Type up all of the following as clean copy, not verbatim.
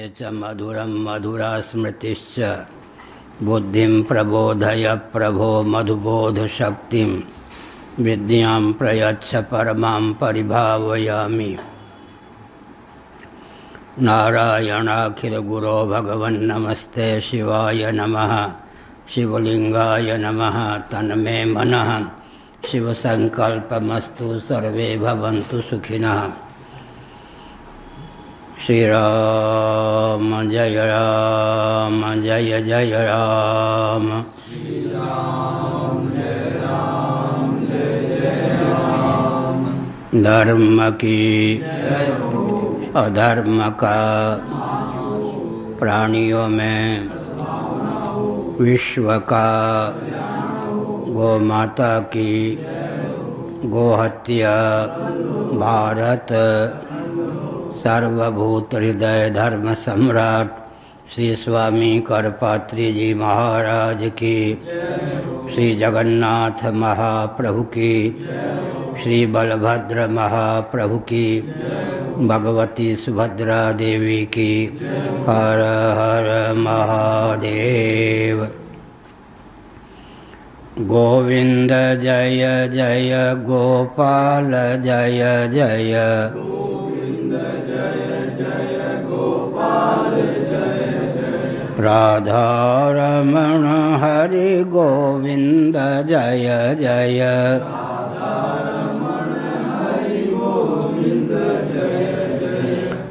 च मधुरं मधुरास्मृतिश्च बुद्धिं प्रबोधय प्रभो मधुबोधशक्तिं विद्यां प्रयच्छ परमां परिभावयामि। नारायणाखिलगुरो भगवन्नमस्ते शिवाय नमः। शिवलिंगाय नमः। तन्मे मनः शिवसंकल्पमस्तु। सर्वे भवन्तु सुखिनः। श्री राम जय राम जय जय राम। धर्म की अधर्म का प्राणियों में विश्व का गौ माता की गोहत्या भारत सर्वभूत हृदय धर्म सम्राट श्री स्वामी करपात्री जी महाराज की, श्री जगन्नाथ महाप्रभु की, श्री बलभद्र महाप्रभु की, भगवती सुभद्रा देवी की। हर हर महादेव। गोविंद जय जय गोपाल जय जय। राधा रमण हरि गोविंद जय जय।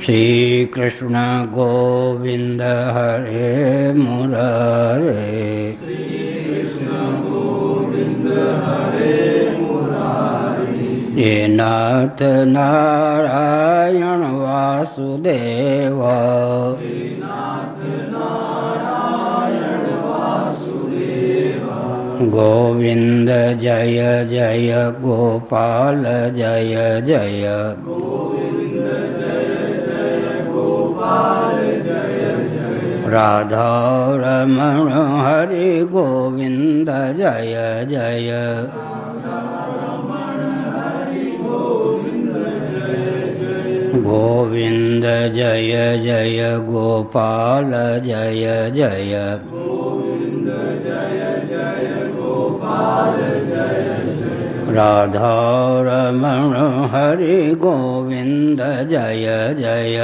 श्री कृष्ण गोविंद हरे मुरारे। ये नाथ नारायण वासुदेव। गोविंद जय जय गोपाल जय जय। राधा रमण हरि गोविंद जय जय। गोविंद जय जय गोपाल जय जय। राधा रमण हरि गोविंद जय जय।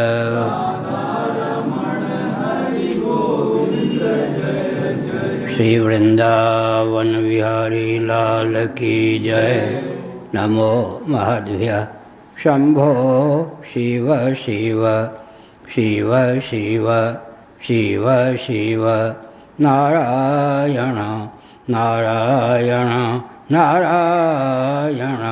श्री वृंदावन विहारी लाल की जय। नमो महद्भ्य शंभो शिव शिव शिव शिव शिव शिव नारायण नारायण नारायण।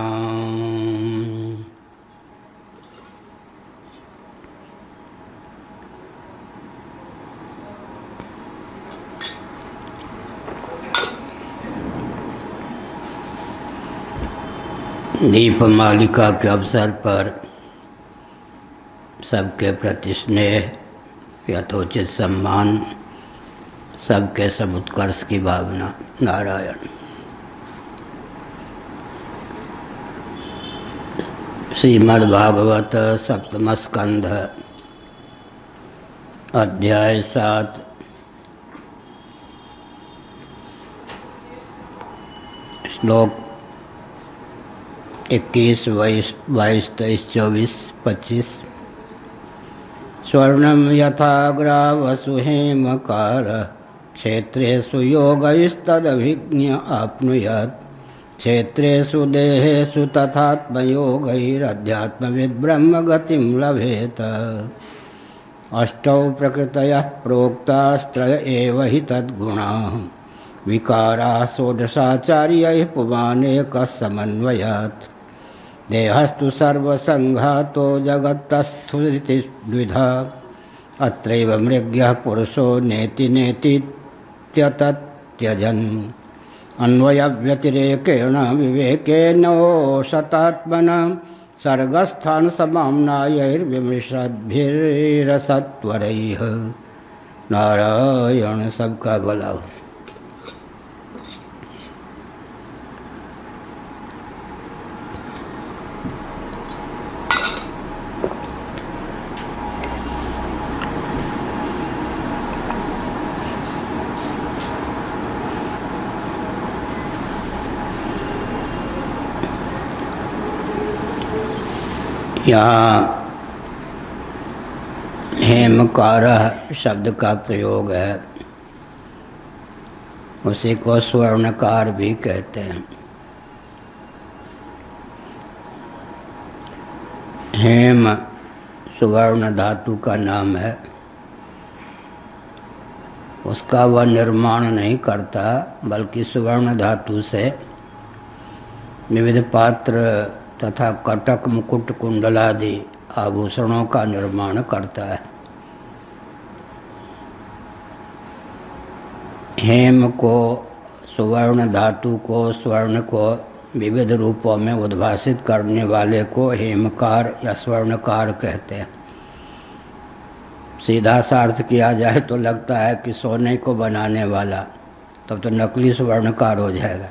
दीपमालिका के अवसर पर सबके प्रति स्नेह, यथोचित सम्मान, सबके समुत्कर्ष की भावना। नारायण। श्रीमद्भागवत सप्तम स्कंध अध्याय 7 श्लोक 21, 22, 23, 24, 25। स्वर्णं यथा ग्रावसु हेमकार क्षेत्रेषु योगैस्तदभिज्ञ आप्नुयात्। क्षेत्रेषु देहेषु तथात्मयोगैरध्यात्मविद् ब्रह्मगतिं लभेत। अष्टौ प्रकृतयः प्रोक्तास्त्रय एव हि तद्गुणाः। विकाराः षोडशाचार्यैः पुमानेकः समन्वयात्। देहस्तु सर्वसंघातो जगत्तस्थुरिति द्विधा। अत्रैव मृग्यः पुरुषो नेति नेतीत्यतत्यजन्। अन्वयव्यतिरेकेण विवेकेनोशतात्मना सर्गस्थानसमाम्नायैर्विमृशद्भिरसत्वरैः। नारायण। सबका भला हो। यहाँ हेमकारः शब्द का प्रयोग है, उसी को स्वर्णकार भी कहते हैं। हेम सुवर्ण धातु का नाम है। उसका वह निर्माण नहीं करता, बल्कि सुवर्ण धातु से विविध पात्र तथा कटक मुकुट कुंडलादि आभूषणों का निर्माण करता है। हेम को, सुवर्ण धातु को, स्वर्ण को विविध रूपों में उद्भासित करने वाले को हेमकार या स्वर्णकार कहते हैं। सीधा सा अर्थ किया जाए तो लगता है कि सोने को बनाने वाला, तब तो नकली स्वर्णकार हो जाएगा।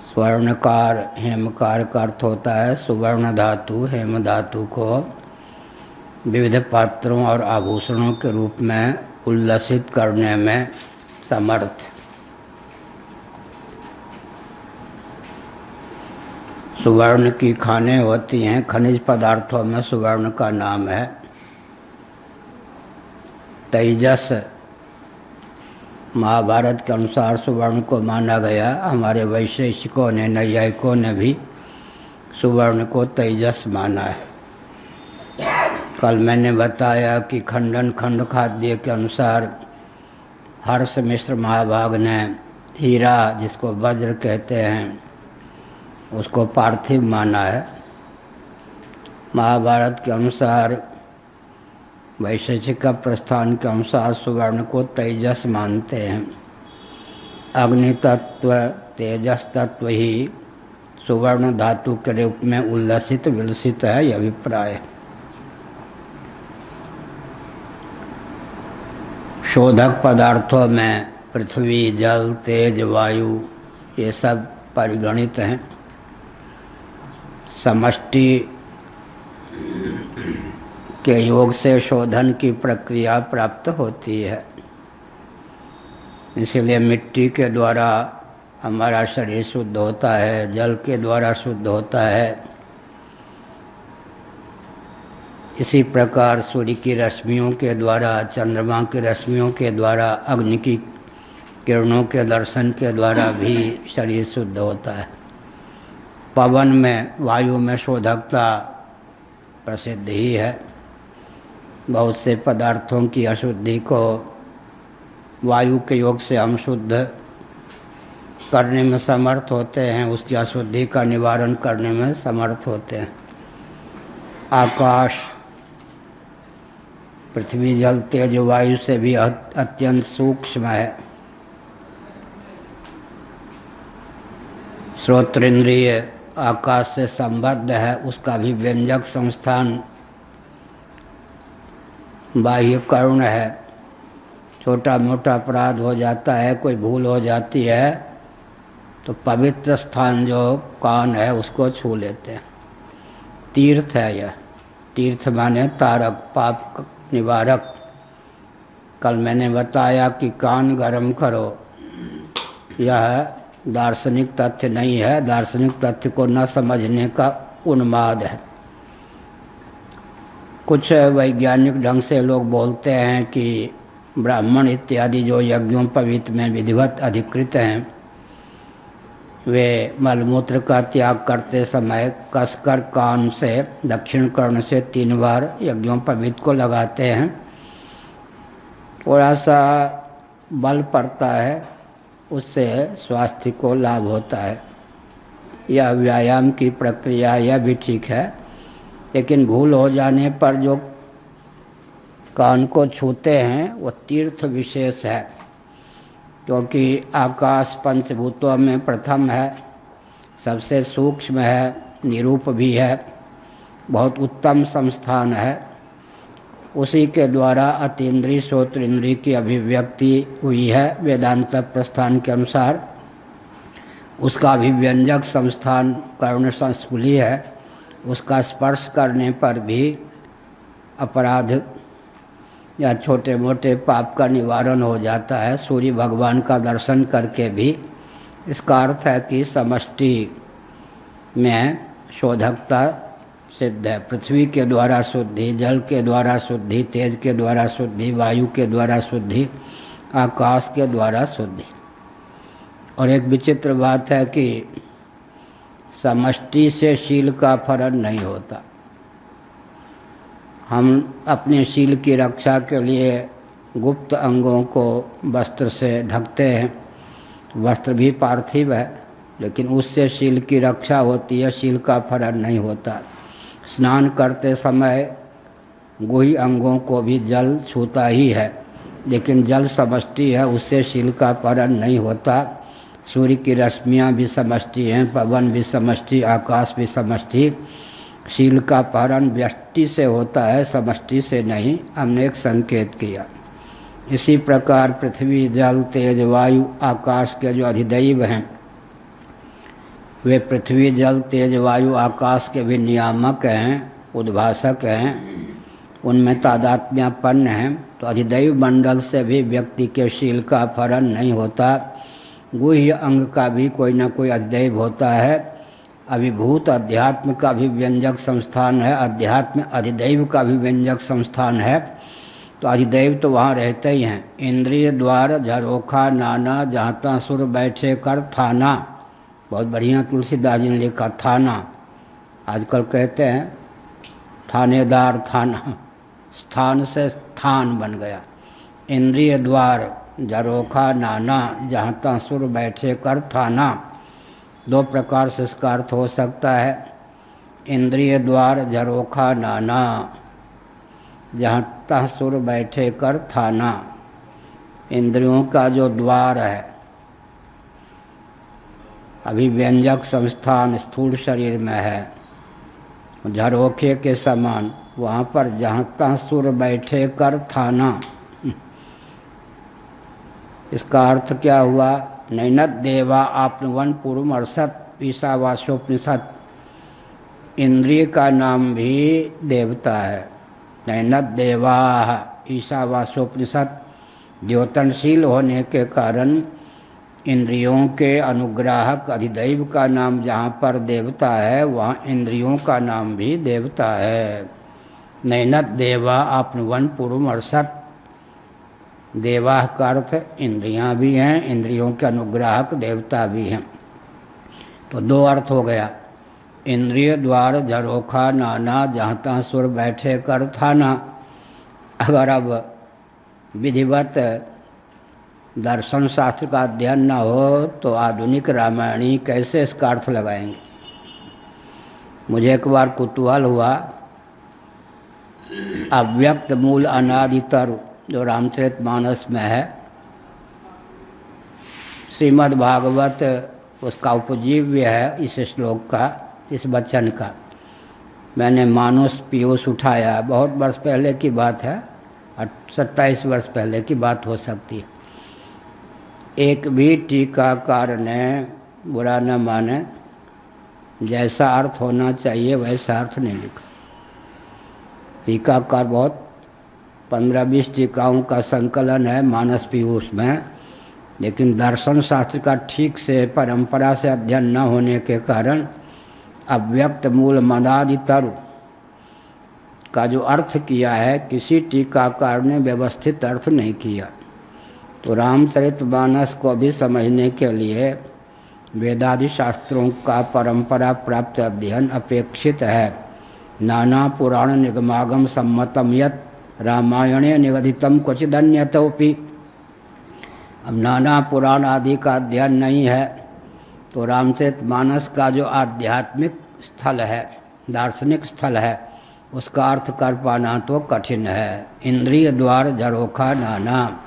स्वर्णकार हेमकार का अर्थ होता है सुवर्ण धातु, हेम धातु को विविध पात्रों और आभूषणों के रूप में उल्लसित करने में समर्थ। सुवर्ण की खानें होती हैं, खनिज पदार्थों में सुवर्ण का नाम है। तेजस महाभारत के अनुसार सुवर्ण को माना गया। हमारे वैशेषिकों ने, नैयायिकों ने भी सुवर्ण को तेजस माना है। कल मैंने बताया कि खंडन खंड खाद्य के अनुसार हर्ष मिश्र महाभाग ने हीरा, जिसको वज्र कहते हैं, उसको पार्थिव माना है। महाभारत के अनुसार, वैशेषिक प्रस्थान के अनुसार सुवर्ण को तेजस मानते हैं। अग्नि तत्व, तेजस तत्व ही सुवर्ण धातु के रूप में उल्लसित विलसित है, यह अभिप्राय है। शोधक पदार्थों में पृथ्वी, जल, तेज, वायु ये सब परिगणित हैं। समष्टि के योग से शोधन की प्रक्रिया प्राप्त होती है। इसलिए मिट्टी के द्वारा हमारा शरीर शुद्ध होता है, जल के द्वारा शुद्ध होता है। इसी प्रकार सूर्य की रश्मियों के द्वारा, चंद्रमा की रश्मियों के द्वारा, अग्नि की किरणों के दर्शन के द्वारा भी शरीर शुद्ध होता है। पवन में, वायु में शोधकता प्रसिद्ध ही है। बहुत से पदार्थों की अशुद्धि को वायु के योग से हम शुद्ध करने में समर्थ होते हैं, उसकी अशुद्धि का निवारण करने में समर्थ होते हैं। आकाश पृथ्वी, जल, तेज, वायु से भी अत्यंत सूक्ष्म है। श्रोत्रेंद्रिय आकाश से संबद्ध है, उसका भी व्यंजक संस्थान बाह्य कर्ण है। छोटा मोटा अपराध हो जाता है, कोई भूल हो जाती है, तो पवित्र स्थान जो कान है उसको छू लेते हैं। तीर्थ है यह। तीर्थ माने तारक, पाप निवारक। कल मैंने बताया कि कान गर्म करो, यह दार्शनिक तथ्य नहीं है। दार्शनिक तथ्य को न समझने का उन्माद है। कुछ वैज्ञानिक ढंग से लोग बोलते हैं कि ब्राह्मण इत्यादि जो यज्ञोपवीत में विधिवत अधिकृत हैं, वे मलमूत्र का त्याग करते समय कसकर कान से दक्षिण कर्ण से 3 बार यज्ञोपवीत को लगाते हैं। थोड़ा सा बल पड़ता है, उससे स्वास्थ्य को लाभ होता है। यह व्यायाम की प्रक्रिया, यह भी ठीक है, लेकिन भूल हो जाने पर जो कान को छूते हैं वो तीर्थ विशेष है, क्योंकि आकाश पंचभूतों में प्रथम है, सबसे सूक्ष्म है, निरूप भी है, बहुत उत्तम संस्थान है। उसी के द्वारा अतीन्द्रिय श्रोत्रेंद्रिय की अभिव्यक्ति हुई है। वेदांत प्रस्थान के अनुसार उसका अभिव्यंजक संस्थान कर्ण संस्कुली है। उसका स्पर्श करने पर भी अपराध या छोटे मोटे पाप का निवारण हो जाता है। सूर्य भगवान का दर्शन करके भी। इसका अर्थ है कि समष्टि में शोधकता सिद्ध है। पृथ्वी के द्वारा शुद्धि, जल के द्वारा शुद्धि, तेज के द्वारा शुद्धि, वायु के द्वारा शुद्धि, आकाश के द्वारा शुद्धि। और एक विचित्र बात है कि समष्टि से शील का फलन नहीं होता। हम अपने शील की रक्षा के लिए गुप्त अंगों को वस्त्र से ढकते हैं। वस्त्र भी पार्थिव है, लेकिन उससे शील की रक्षा होती है, शील का फलन नहीं होता। स्नान करते समय गुही अंगों को भी जल छूता ही है, लेकिन जल समष्टि है, उससे शील का फलन नहीं होता। सूर्य की रश्मियाँ भी समष्टि हैं, पवन भी समष्टि, आकाश भी समष्टि। शील का फलन व्यष्टि से होता है, समष्टि से नहीं। हमने एक संकेत किया। इसी प्रकार पृथ्वी, जल, तेज, वायु, आकाश के जो अधिदैव हैं, वे पृथ्वी, जल, तेज, वायु, आकाश के भी नियामक हैं, उद्भाषक हैं, उनमें तादात्म्यपन्न हैं। तो अधिदैव मंडल से भी व्यक्ति के शील का फलन नहीं होता। गुह्य अंग का भी कोई ना कोई अधिदैव होता है। अभिभूत अध्यात्म का भी व्यंजक संस्थान है, अध्यात्म अधिदैव का भी व्यंजक संस्थान है। तो अधिदैव तो वहाँ रहते ही हैं। इंद्रिय द्वार झरोखा नाना, जहाँ सुर बैठे कर थाना। बहुत बढ़िया तुलसीदास जी ने लिखा थाना। आजकल कहते हैं थानेदार थाना, स्थान से स्थान बन गया। इंद्रिय द्वार झरोखा नाना, जहाँ सुर बैठे कर थाना। दो प्रकार से इसका अर्थ हो सकता है। इंद्रिय द्वार झरोखा नाना, जहाँ सुर बैठे कर थाना। इंद्रियों का जो द्वार है, अभिव्यंजक संस्थान स्थूल शरीर में है, झरोखे के समान, वहाँ पर जहाँ सुर बैठे कर थाना। इसका अर्थ क्या हुआ? नैनत देवा आपनवन पूर्व अर्षत ईशावास्योपनिषद। इंद्रिय का नाम भी देवता है। नैनत देवा ईशावास्योपनिषद। द्योतनशील होने के कारण इंद्रियों के अनुग्राहक अधिदैव का नाम जहाँ पर देवता है, वहाँ इंद्रियों का नाम भी देवता है। नैनत देवा आपनवन पूर्व अर्षत। देवाह का अर्थ इंद्रियां भी हैं, इंद्रियों के अनुग्राहक देवता भी हैं। तो दो अर्थ हो गया। इंद्रिय द्वार झरोखा नाना, जहाँ तहाँ सुर बैठे कर थाना। अगर अब विधिवत दर्शन शास्त्र का अध्ययन न हो तो आधुनिक रामायणी कैसे इसका अर्थ लगाएंगे? मुझे एक बार कुतूहल हुआ। अव्यक्त मूल अनादितर जो रामचरितमानस में है, श्रीमद् भागवत उसका उपजीव्य है इस श्लोक का, इस वचन का। मैंने मानुष पीयूष उठाया, बहुत वर्ष पहले की बात है, 27 वर्ष पहले की बात हो सकती है। एक भी टीकाकार ने बुरा न माने, जैसा अर्थ होना चाहिए वैसा अर्थ नहीं लिखा। टीकाकार बहुत 15-20 टीकाओं का संकलन है मानस पीयूष में, लेकिन दर्शन शास्त्र का ठीक से परंपरा से अध्ययन न होने के कारण अव्यक्त मूल मदादितर का जो अर्थ किया है, किसी टीकाकार ने व्यवस्थित अर्थ नहीं किया। तो रामचरितमानस को भी समझने के लिए वेदादि शास्त्रों का परंपरा प्राप्त अध्ययन अपेक्षित है। नाना पुराण निगमागम सम्मतम यत् रामायणे निगदितम क्वचिदन्यतोपि। अब नाना पुराण आदि का अध्ययन नहीं है, तो रामचरितमानस का जो आध्यात्मिक स्थल है, दार्शनिक स्थल है, उसका अर्थ कर पाना तो कठिन है। इंद्रिय द्वार झरोखा नाना,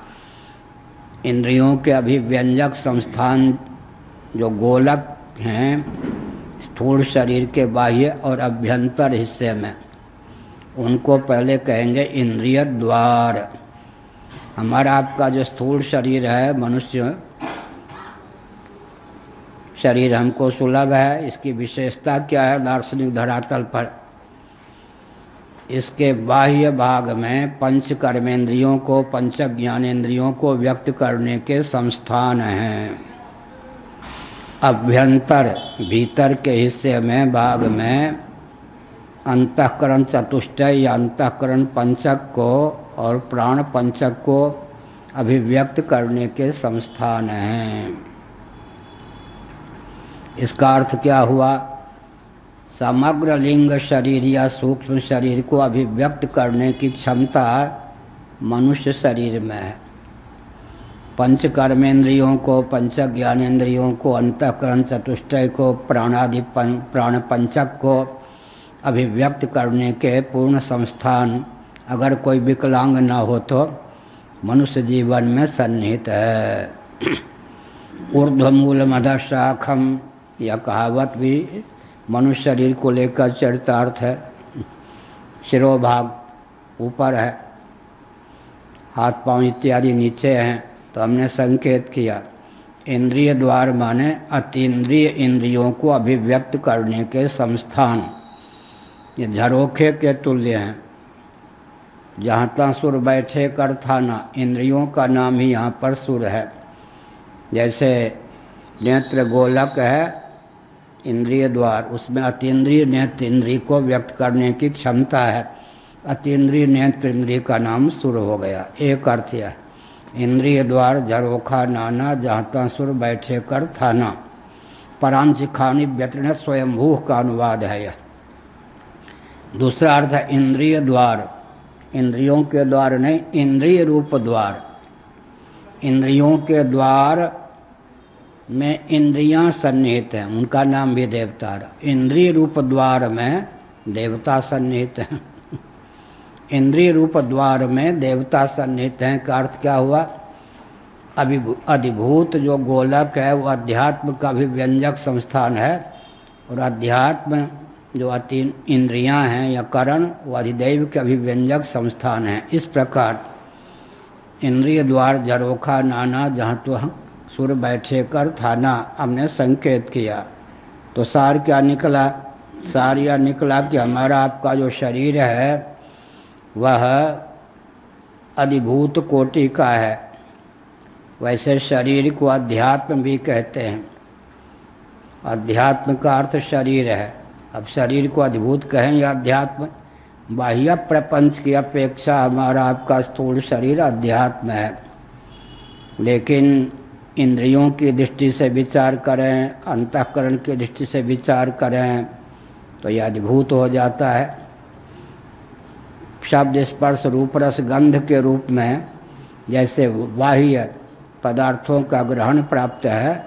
इंद्रियों के अभिव्यंजक संस्थान जो गोलक हैं स्थूल शरीर के बाह्य और अभ्यंतर हिस्से में, उनको पहले कहेंगे इंद्रिय द्वार। हमारा आपका जो स्थूल शरीर है, मनुष्य शरीर हमको सुलभ है। इसकी विशेषता क्या है दार्शनिक धरातल पर? इसके बाह्य भाग में पंच कर्मेंद्रियों को, पंच ज्ञानेंद्रियों को व्यक्त करने के संस्थान हैं। अभ्यंतर भीतर के हिस्से में, भाग में अंतःकरण चतुष्टय या अंतःकरण पंचक को और प्राण पंचक को अभिव्यक्त करने के संस्थान हैं। इसका अर्थ क्या हुआ? समग्र लिंग शरीर या सूक्ष्म शरीर को अभिव्यक्त करने की क्षमता मनुष्य शरीर में है। पंच कर्मेंद्रियों को, पंच ज्ञानेंद्रियों को, अंतःकरण चतुष्टय को, प्राण पंचक को अभिव्यक्त करने के पूर्ण संस्थान अगर कोई विकलांग न हो तो मनुष्य जीवन में सन्निहित है। ऊर्ध्वमूल मधः शाखम, यह कहावत भी मनुष्य शरीर को लेकर चरितार्थ है। शिरोभाग ऊपर है, हाथ पांव इत्यादि नीचे हैं। तो हमने संकेत किया इंद्रिय द्वार माने अतीन्द्रिय इंद्रियों को अभिव्यक्त करने के संस्थान। ये झरोखे के तुल्य हैं। जहाँ तहाँ सुर बैठे कर थाना, इंद्रियों का नाम ही यहाँ पर सुर है। जैसे नेत्र गोलक है इंद्रिय द्वार, उसमें अतीन्द्रिय नेत्र इंद्रिय को व्यक्त करने की क्षमता है। अतीन्द्रिय नेत्र इंद्रिय का नाम सुर हो गया। एक अर्थ यह इंद्रिय द्वार झरोखा नाना, जहाँ तहाँ सुर बैठे कर थाना। परांचिखानी व्यतीर्ण स्वयंभू का अनुवाद है यह। दूसरा अर्थ है इंद्रिय द्वार, इंद्रियों के द्वार नहीं, इंद्रिय रूप द्वार। इंद्रियों के द्वार में इंद्रियां सन्निहित हैं, उनका नाम भी देवता है। इंद्रिय रूप द्वार में देवता सन्निहित हैं। इंद्रिय रूप द्वार में देवता सन्निहित हैं का अर्थ क्या हुआ? अधिभूत जो गोलक है वो अध्यात्म का भी व्यंजक संस्थान है, और अध्यात्म जो इंद्रियां हैं या करण वो अधिदैव के अभिव्यंजक संस्थान हैं। इस प्रकार इंद्रिय द्वार झरोखा नाना, जहाँ तो सुर बैठे कर थाना हमने संकेत किया। तो सार क्या निकला? सार यह निकला कि हमारा आपका जो शरीर है वह अधिभूत कोटि का है। वैसे शरीर को अध्यात्म भी कहते हैं। अध्यात्म का अर्थ शरीर है। अब शरीर को अधिभूत कहें या अध्यात्म, बाह्य प्रपंच की अपेक्षा हमारा आपका स्थूल शरीर अध्यात्म है। लेकिन इंद्रियों की दृष्टि से विचार करें, अंतःकरण की दृष्टि से विचार करें तो यह अधिभूत हो जाता है। शब्द स्पर्श रूप रस गंध के रूप में जैसे बाह्य पदार्थों का ग्रहण प्राप्त है,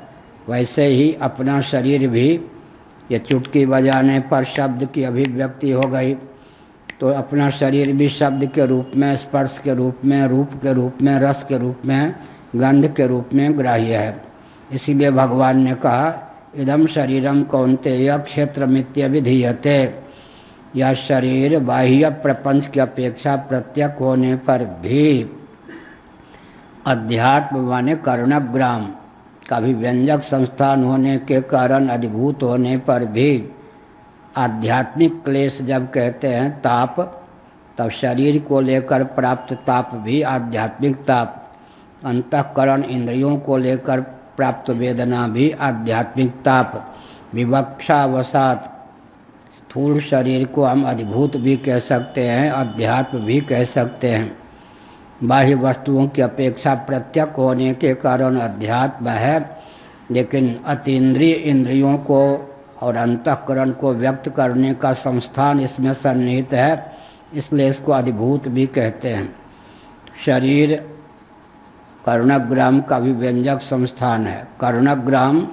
वैसे ही अपना शरीर भी, ये चुटकी बजाने पर शब्द की अभिव्यक्ति हो गई, तो अपना शरीर भी शब्द के रूप में, स्पर्श के रूप में, रूप के रूप में, रस के रूप में, गंध के रूप में ग्राह्य है। इसीलिए भगवान ने कहा इदम शरीरम कौन्तेय क्षेत्रमित्य विधीयते। यह शरीर बाह्य प्रपंच की अपेक्षा प्रत्यक होने पर भी अध्यात्म माने कर्णग्राम का भी व्यंजक संस्थान होने के कारण अधिभूत होने पर भी आध्यात्मिक क्लेश जब कहते हैं ताप, तब शरीर को लेकर प्राप्त ताप भी आध्यात्मिक ताप, अंतःकरण इंद्रियों को लेकर प्राप्त वेदना भी आध्यात्मिक ताप। विवक्षावसात स्थूल शरीर को हम अधिभूत भी कह सकते हैं, अध्यात्म भी कह सकते हैं। बाह्य वस्तुओं की अपेक्षा प्रत्यक होने के कारण अध्यात्म है, लेकिन अतीन्द्रिय इंद्रियों को और अंतःकरण को व्यक्त करने का संस्थान इसमें सन्निहित है, इसलिए इसको अधिभूत भी कहते हैं। शरीर कर्णग्राम का भी व्यंजक संस्थान है। कर्णग्राम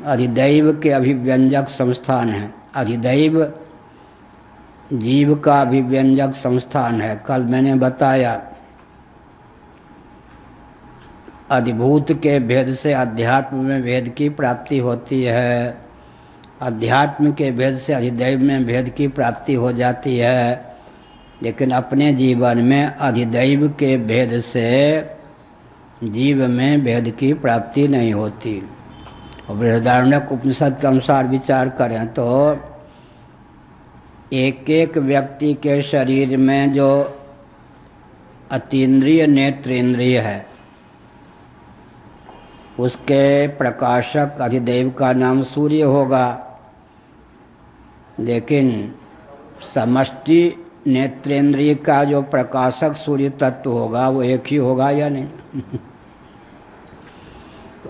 अधिदैव के अभिव्यंजक संस्थान है। अधिदैव जीव का अभिव्यंजक संस्थान है। कल मैंने बताया अधिभूत के भेद से अध्यात्म में भेद की प्राप्ति होती है, अध्यात्म के भेद से अधिदैव में भेद की प्राप्ति हो जाती है, लेकिन अपने जीवन में अधिदैव के भेद से जीव में भेद की प्राप्ति नहीं होती। और बृहदारण्यक उपनिषद के अनुसार विचार करें तो एक एक व्यक्ति के शरीर में जो अतीन्द्रिय नेत्र इंद्रिय है, उसके प्रकाशक अधिदैव का नाम सूर्य होगा। लेकिन समष्टि नेत्रेंद्रिय का जो प्रकाशक सूर्य तत्व होगा वो एक ही होगा या नहीं?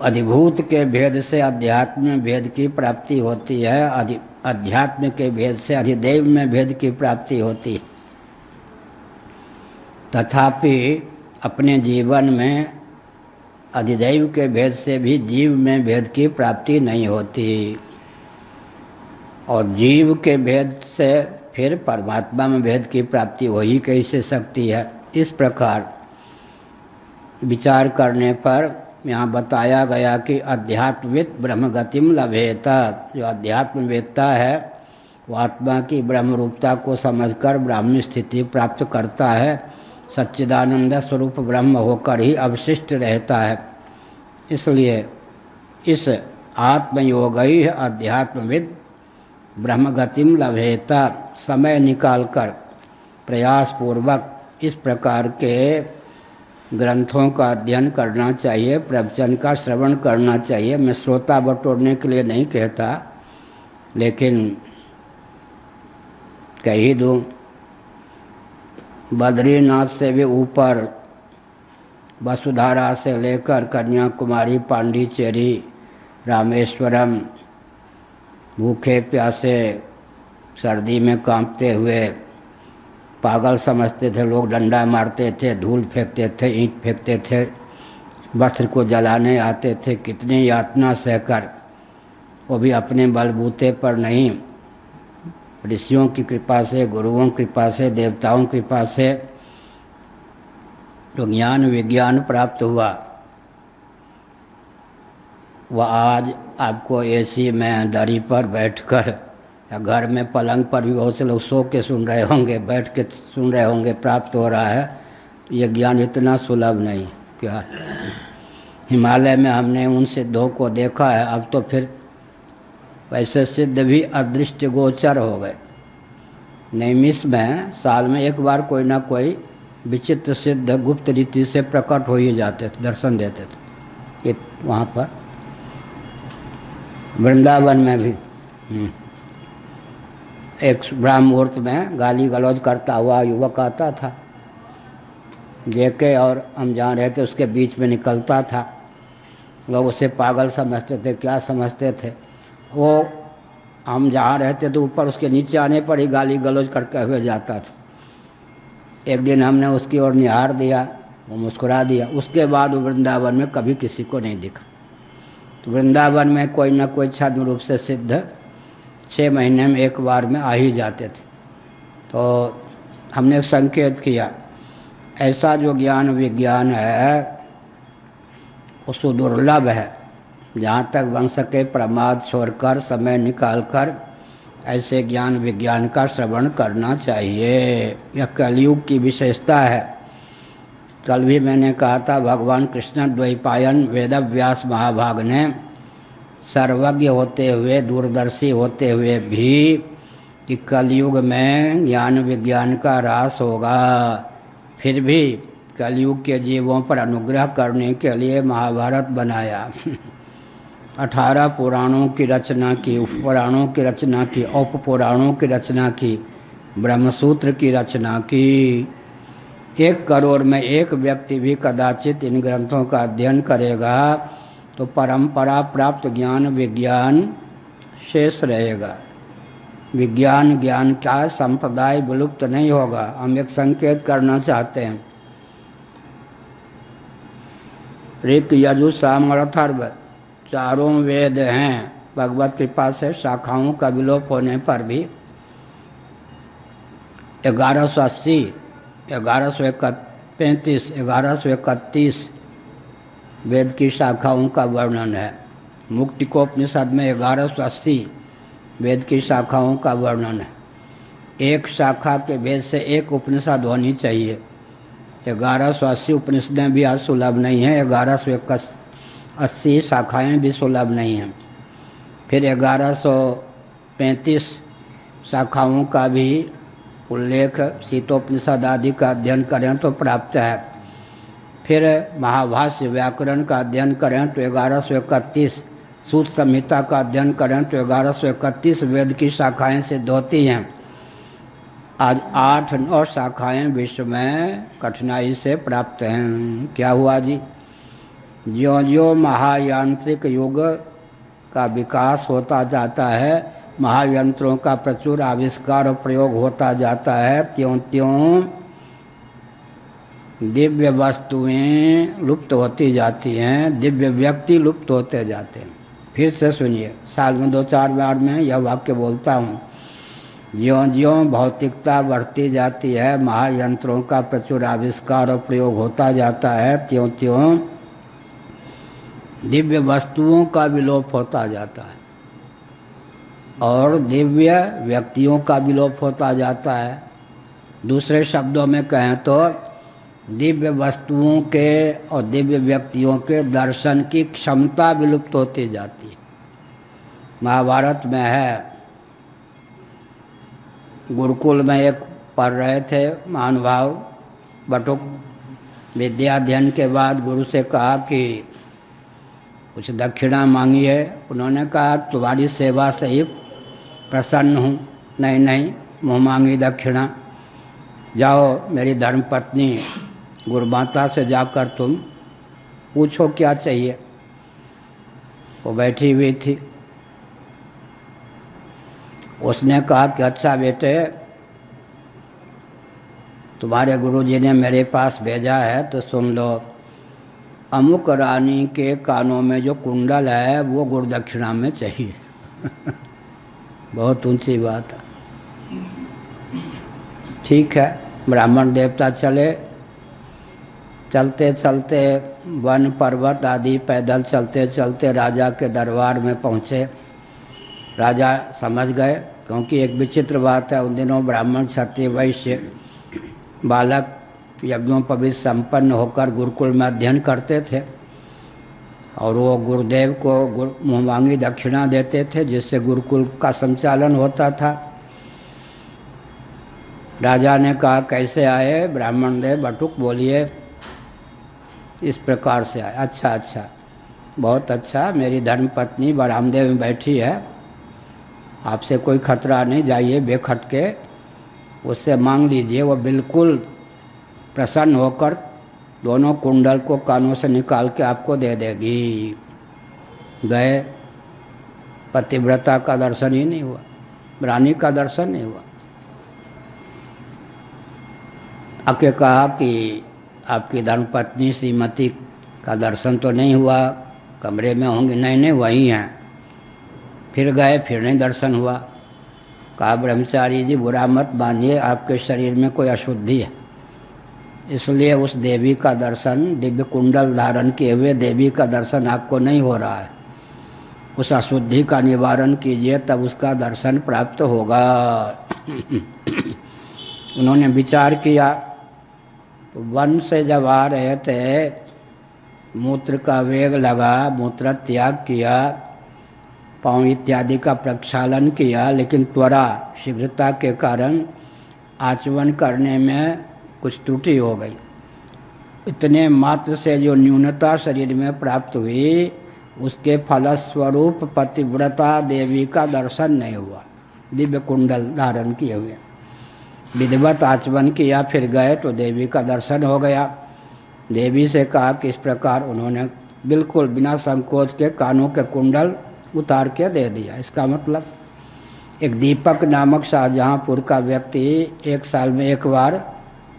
अधिभूत के भेद से अध्यात्म में भेद की प्राप्ति होती है, अध्यात्म के भेद से अधिदैव में भेद की प्राप्ति होती है। तथापि अपने जीवन में अधिदैव के भेद से भी जीव में भेद की प्राप्ति नहीं होती, और जीव के भेद से फिर परमात्मा में भेद की प्राप्ति हो ही कैसे सकती है। इस प्रकार विचार करने पर यहाँ बताया गया कि अध्यात्मविद ब्रह्मगतिम लभेत। जो अध्यात्मवेत्ता है वो आत्मा की ब्रह्म रूपता को समझकर ब्राह्मी स्थिति प्राप्त करता है, सच्चिदानंद स्वरूप ब्रह्म होकर ही अवशिष्ट रहता है। इसलिए इस आत्मयोग ही अध्यात्मविद ब्रह्मगतिम लभेत। समय निकालकर प्रयासपूर्वक इस प्रकार के ग्रंथों का अध्ययन करना चाहिए, प्रवचन का श्रवण करना चाहिए। मैं श्रोता बटोरने के लिए नहीं कहता, लेकिन कह ही दूँ, बद्रीनाथ से भी ऊपर वसुधारा से लेकर कन्याकुमारी, पांडिचेरी, रामेश्वरम, भूखे प्यासे सर्दी में कांपते हुए पागल समझते थे लोग, डंडा मारते थे, धूल फेंकते थे, ईंट फेंकते थे, वस्त्र को जलाने आते थे, कितनी यातना सहकर, वो भी अपने बलबूते पर नहीं, ऋषियों की कृपा से, गुरुओं की कृपा से, देवताओं की कृपा से जो ज्ञान विज्ञान प्राप्त हुआ, वह आज आपको एसी में दरी पर बैठकर या घर में पलंग पर भी बहुत से लोग सो के सुन रहे होंगे, बैठ के सुन रहे होंगे, प्राप्त हो रहा है। ये ज्ञान इतना सुलभ नहीं। क्या हिमालय में हमने उन सिद्धों को देखा है, अब तो फिर वैसे सिद्ध भी अदृष्ट गोचर हो गए। नैमिष में साल में एक बार कोई ना कोई विचित्र सिद्ध गुप्त रीति से प्रकट हो ही जाते थे, दर्शन देते थे। वहाँ पर वृंदावन में भी एक ब्राह्म मुहूर्त में गाली गलौज करता हुआ युवक आता था, जेके और हम जहाँ रहते उसके बीच में निकलता था। लोग उसे पागल समझते थे, क्या समझते थे, वो हम जहाँ रहते थे ऊपर उसके नीचे आने पर ही गाली गलौज करके हुए जाता था। एक दिन हमने उसकी ओर निहार दिया, वो मुस्कुरा दिया। उसके बाद वो वृंदावन में कभी किसी को नहीं दिखा। तो वृंदावन में कोई ना कोई छद्म रूप से सिद्ध 6 महीने में एक बार में आ ही जाते थे। तो हमने संकेत किया, ऐसा जो ज्ञान विज्ञान है वो सुदुर्लभ है। जहाँ तक बन सके प्रमाद छोड़कर, समय निकालकर ऐसे ज्ञान विज्ञान का श्रवण करना चाहिए। यह कलयुग की विशेषता है। कल भी मैंने कहा था, भगवान कृष्ण द्वैपायन वेदव्यास महाभाग ने सर्वज्ञ होते हुए, दूरदर्शी होते हुए भी कि कलयुग में ज्ञान विज्ञान का ह्रास होगा, फिर भी कलयुग के जीवों पर अनुग्रह करने के लिए महाभारत बनाया। 18 पुराणों की रचना की, उपपुराणों की रचना की, उपपुराणों की रचना की, ब्रह्मसूत्र की रचना की। 1 करोड़ में 1 व्यक्ति भी कदाचित इन ग्रंथों का अध्ययन करेगा तो परंपरा प्राप्त ज्ञान विज्ञान शेष रहेगा। विज्ञान ज्ञान का संप्रदाय विलुप्त नहीं होगा। हम एक संकेत करना चाहते हैं। ऋक यजु साम और अथर्व 4 वेद हैं। भगवत कृपा से शाखाओं का विलोप होने पर भी 1180, 1135, 1131 वेद की शाखाओं का वर्णन है। मुक्तिकोपनिषद में 1180 वेद की शाखाओं का वर्णन है। एक शाखा के भेद से एक उपनिषद होनी चाहिए। 1180 उपनिषदें भी आज सुलभ नहीं हैं, 1180 शाखाएं भी सुलभ नहीं हैं। फिर 1135 शाखाओं का भी उल्लेख शीतोपनिषद आदि का अध्ययन करें तो प्राप्त है। फिर महाभाष्य व्याकरण का अध्ययन करें तो 1131 सूत संहिता का अध्ययन करें तो 1131 वेद की शाखाएं सिद्ध होती हैं। आज 8-9 शाखाएं विश्व में कठिनाई से प्राप्त हैं। क्या हुआ जी? ज्यों ज्यों महायांत्रिक युग का विकास होता जाता है, महायंत्रों का प्रचुर आविष्कार और प्रयोग होता जाता है, त्यों त्यों दिव्य वस्तुएं लुप्त होती जाती हैं, दिव्य व्यक्ति लुप्त होते जाते हैं। फिर से सुनिए, साल में 2-4 बार मैं यह वाक्य बोलता हूँ। ज्यों ज्यों भौतिकता बढ़ती जाती है, महायंत्रों का प्रचुर आविष्कार और प्रयोग होता जाता है, त्यों त्यों दिव्य वस्तुओं का विलोप होता जाता है और दिव्य व्यक्तियों का विलोप होता जाता है। दूसरे शब्दों में कहें तो दिव्य वस्तुओं के और दिव्य व्यक्तियों के दर्शन की क्षमता विलुप्त होती जाती है। महाभारत में है, गुरुकुल में एक पढ़ रहे थे महानुभाव बटुक, विद्या अध्ययन के बाद गुरु से कहा कि कुछ दक्षिणा मांगी है। उन्होंने कहा तुम्हारी सेवा से ही प्रसन्न हूँ। नहीं नहीं, मुँह मांगी दक्षिणा। जाओ मेरी धर्मपत्नी गुरुमाता से जाकर तुम पूछो क्या चाहिए। वो बैठी हुई थी। उसने कहा कि अच्छा बेटे, तुम्हारे गुरुजी ने मेरे पास भेजा है तो सुन लो। अमुक रानी के कानों में जो कुंडल है वो गुरुदक्षिणा में चाहिए। बहुत ऊंची बात है। ठीक है, ब्राह्मण देवता चले। चलते चलते वन पर्वत आदि पैदल चलते चलते राजा के दरबार में पहुँचे। राजा समझ गए, क्योंकि एक विचित्र बात है, उन दिनों ब्राह्मण क्षत्रिय वैश्य बालक यज्ञोपवीत संपन्न होकर गुरुकुल में अध्ययन करते थे और वो गुरुदेव को मुँह मांगी दक्षिणा देते थे, जिससे गुरुकुल का संचालन होता था। राजा ने कहा कैसे आए ब्राह्मण देव? बटुक बोलिए इस प्रकार से आए। अच्छा अच्छा, बहुत अच्छा, मेरी धर्मपत्नी बरामदे में बैठी है, आपसे कोई खतरा नहीं, जाइए बेखटके उससे मांग लीजिए, वो बिल्कुल प्रसन्न होकर दोनों कुंडल को कानों से निकाल के आपको दे देगी। गए, पतिव्रता का दर्शन ही नहीं हुआ, रानी का दर्शन नहीं हुआ। आके कहा कि आपकी धर्मपत्नी श्रीमती का दर्शन तो नहीं हुआ, कमरे में होंगे। नहीं नहीं, वही हैं। फिर गए, फिर नहीं दर्शन हुआ। कहा ब्रह्मचारी जी बुरा मत मानिए, आपके शरीर में कोई अशुद्धि है, इसलिए उस देवी का दर्शन, दिव्य कुंडल धारण किए हुए देवी का दर्शन आपको नहीं हो रहा है। उस अशुद्धि का निवारण कीजिए, तब उसका दर्शन प्राप्त होगा। उन्होंने विचार किया तो वन से जब आ रहे थे, मूत्र का वेग लगा, मूत्र त्याग किया, पाँव इत्यादि का प्रक्षालन किया, लेकिन त्वरा शीघ्रता के कारण आचमन करने में कुछ त्रुटि हो गई। इतने मात्र से जो न्यूनता शरीर में प्राप्त हुई, उसके फलस्वरूप पतिव्रता देवी का दर्शन नहीं हुआ, दिव्य कुंडल धारण किए हुए। विधिवत आचमन किया, फिर गए तो देवी का दर्शन हो गया। देवी से कहा कि इस प्रकार उन्होंने बिल्कुल बिना संकोच के कानों के कुंडल उतार के दे दिया। इसका मतलब एक दीपक नामक शाहजहाँपुर का व्यक्ति 1 साल में एक बार,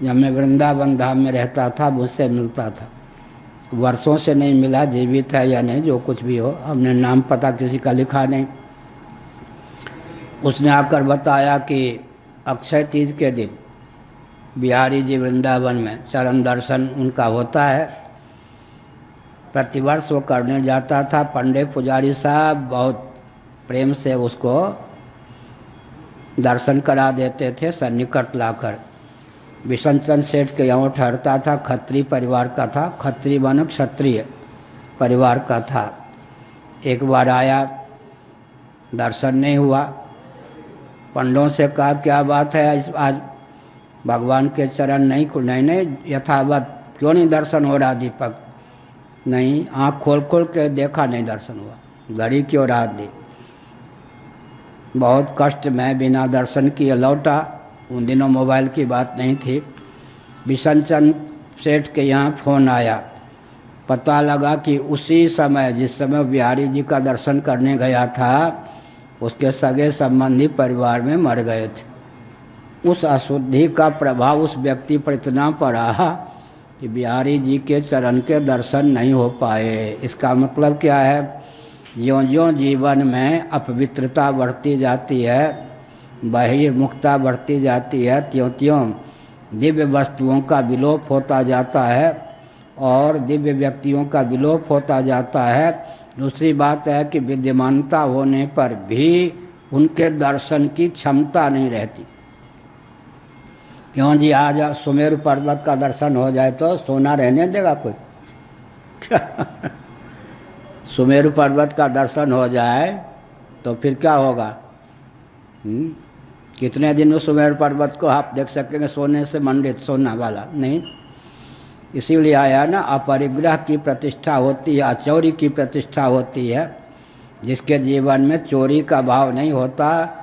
जब मैं वृंदावन धाम में रहता था, मुझसे मिलता था। वर्षों से नहीं मिला, जीवित है या नहीं, जो कुछ भी हो, हमने नाम पता किसी का लिखा नहीं। उसने आकर बताया कि अक्षय तीज के दिन बिहारी जी वृंदावन में चरण दर्शन उनका होता है, प्रतिवर्ष वो करने जाता था। पंडित पुजारी साहब बहुत प्रेम से उसको दर्शन करा देते थे, सन्निकट लाकर। विशनचंद सेठ के यहाँ ठहरता था, खत्री परिवार का था, खत्री माने क्षत्रिय परिवार का था। एक बार आया, दर्शन नहीं हुआ। पंडों से कहा क्या बात है, आज भगवान के चरण नहीं खुले? नहीं, यथावत क्यों नहीं दर्शन हो रहा दीपक? नहीं, आँख खोल खोल के देखा, नहीं दर्शन हुआ। घड़ी क्यों रात दी। बहुत कष्ट में बिना दर्शन किए लौटा। उन दिनों मोबाइल की बात नहीं थी। बिशन चंद सेठ के यहाँ फ़ोन आया। पता लगा कि उसी समय जिस समय बिहारी जी का दर्शन करने गया था उसके सगे संबंधी परिवार में मर गए थे। उस अशुद्धि का प्रभाव उस व्यक्ति पर इतना पड़ा कि बिहारी जी के चरण के दर्शन नहीं हो पाए। इसका मतलब क्या है, ज्यों ज्यों जीवन में अपवित्रता बढ़ती जाती है, बहिर्मुखता बढ़ती जाती है, त्यों त्यों दिव्य वस्तुओं का विलोप होता जाता है और दिव्य व्यक्तियों का विलोप होता जाता है। दूसरी बात है कि विद्यमानता होने पर भी उनके दर्शन की क्षमता नहीं रहती। क्यों जी, आज सुमेरु पर्वत का दर्शन हो जाए तो सोना रहने देगा कोई? सुमेरु पर्वत का दर्शन हो जाए तो फिर क्या होगा? कितने दिन में सुमेरु पर्वत को आप देख सकेंगे सोने से मंडित, सोना वाला नहीं। इसीलिए आया ना, अपरिग्रह की प्रतिष्ठा होती है, अचौरी की प्रतिष्ठा होती है। जिसके जीवन में चोरी का भाव नहीं होता,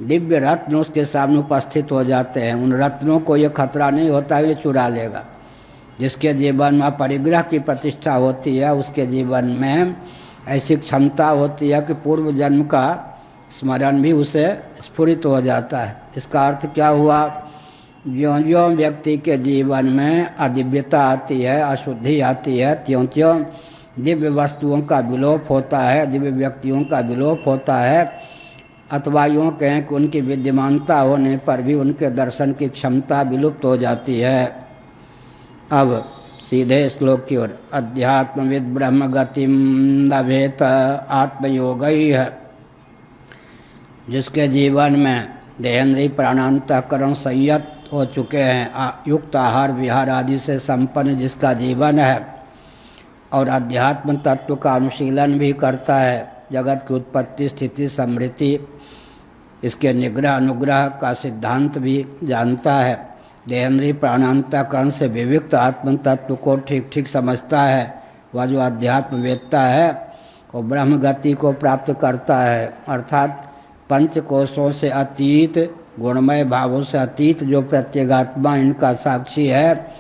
दिव्य रत्न उसके सामने उपस्थित हो जाते हैं। उन रत्नों को ये खतरा नहीं होता ये चुरा लेगा। जिसके जीवन में अपरिग्रह की प्रतिष्ठा होती है उसके जीवन में ऐसी क्षमता होती है कि पूर्व जन्म का स्मरण भी उसे स्फुरित हो जाता है। इसका अर्थ क्या हुआ? ज्यों ज्यों व्यक्ति के जीवन में अदिव्यता आती है, अशुद्धि आती है, त्यों त्यों दिव्य वस्तुओं का विलोप होता है, दिव्य व्यक्तियों का विलोप होता है। अथवा यूँ कहें कि उनकी विद्यमानता होने पर भी उनके दर्शन की क्षमता विलुप्त हो जाती है। अब सीधे श्लोक की ओर। अध्यात्मविद ब्रह्म गतिम लभेत आत्मयोगैः। जिसके जीवन में देहेंद्रीय प्राणांतःकरण संयत हो चुके हैं, युक्त आहार विहार आदि से संपन्न जिसका जीवन है और अध्यात्म तत्व का अनुशीलन भी करता है, जगत की उत्पत्ति स्थिति समृद्धि इसके निग्रह अनुग्रह का सिद्धांत भी जानता है, देहेंद्रीय प्राणांतःकरण से विविक्त आत्म तत्व को ठीक ठीक समझता है, वह जो अध्यात्म वेत्ता है वो ब्रह्म गति को प्राप्त करता है। अर्थात पंच कोशों से अतीत, गुणमय भावों से अतीत जो प्रत्यगात्मा इनका साक्षी है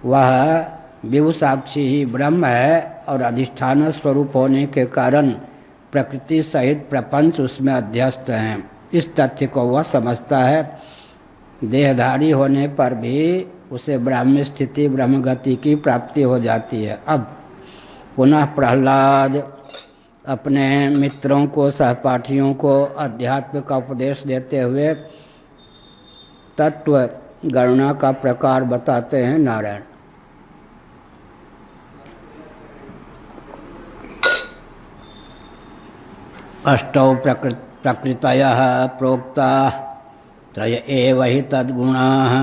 वह विभु साक्षी ही ब्रह्म है और अधिष्ठान स्वरूप होने के कारण प्रकृति सहित प्रपंच उसमें अध्यस्त हैं। इस तथ्य को वह समझता है। देहधारी होने पर भी उसे ब्राह्मी स्थिति ब्रह्म गति की प्राप्ति हो जाती है। अब पुनः प्रहलाद अपने मित्रों को, सहपाठियों को अध्यात्म का उपदेश देते हुए तत्व गणना का प्रकार बताते हैं नारायण। अष्टौ प्रकृतयः प्रोक्ताः त्रय एव हि तद्गुणाः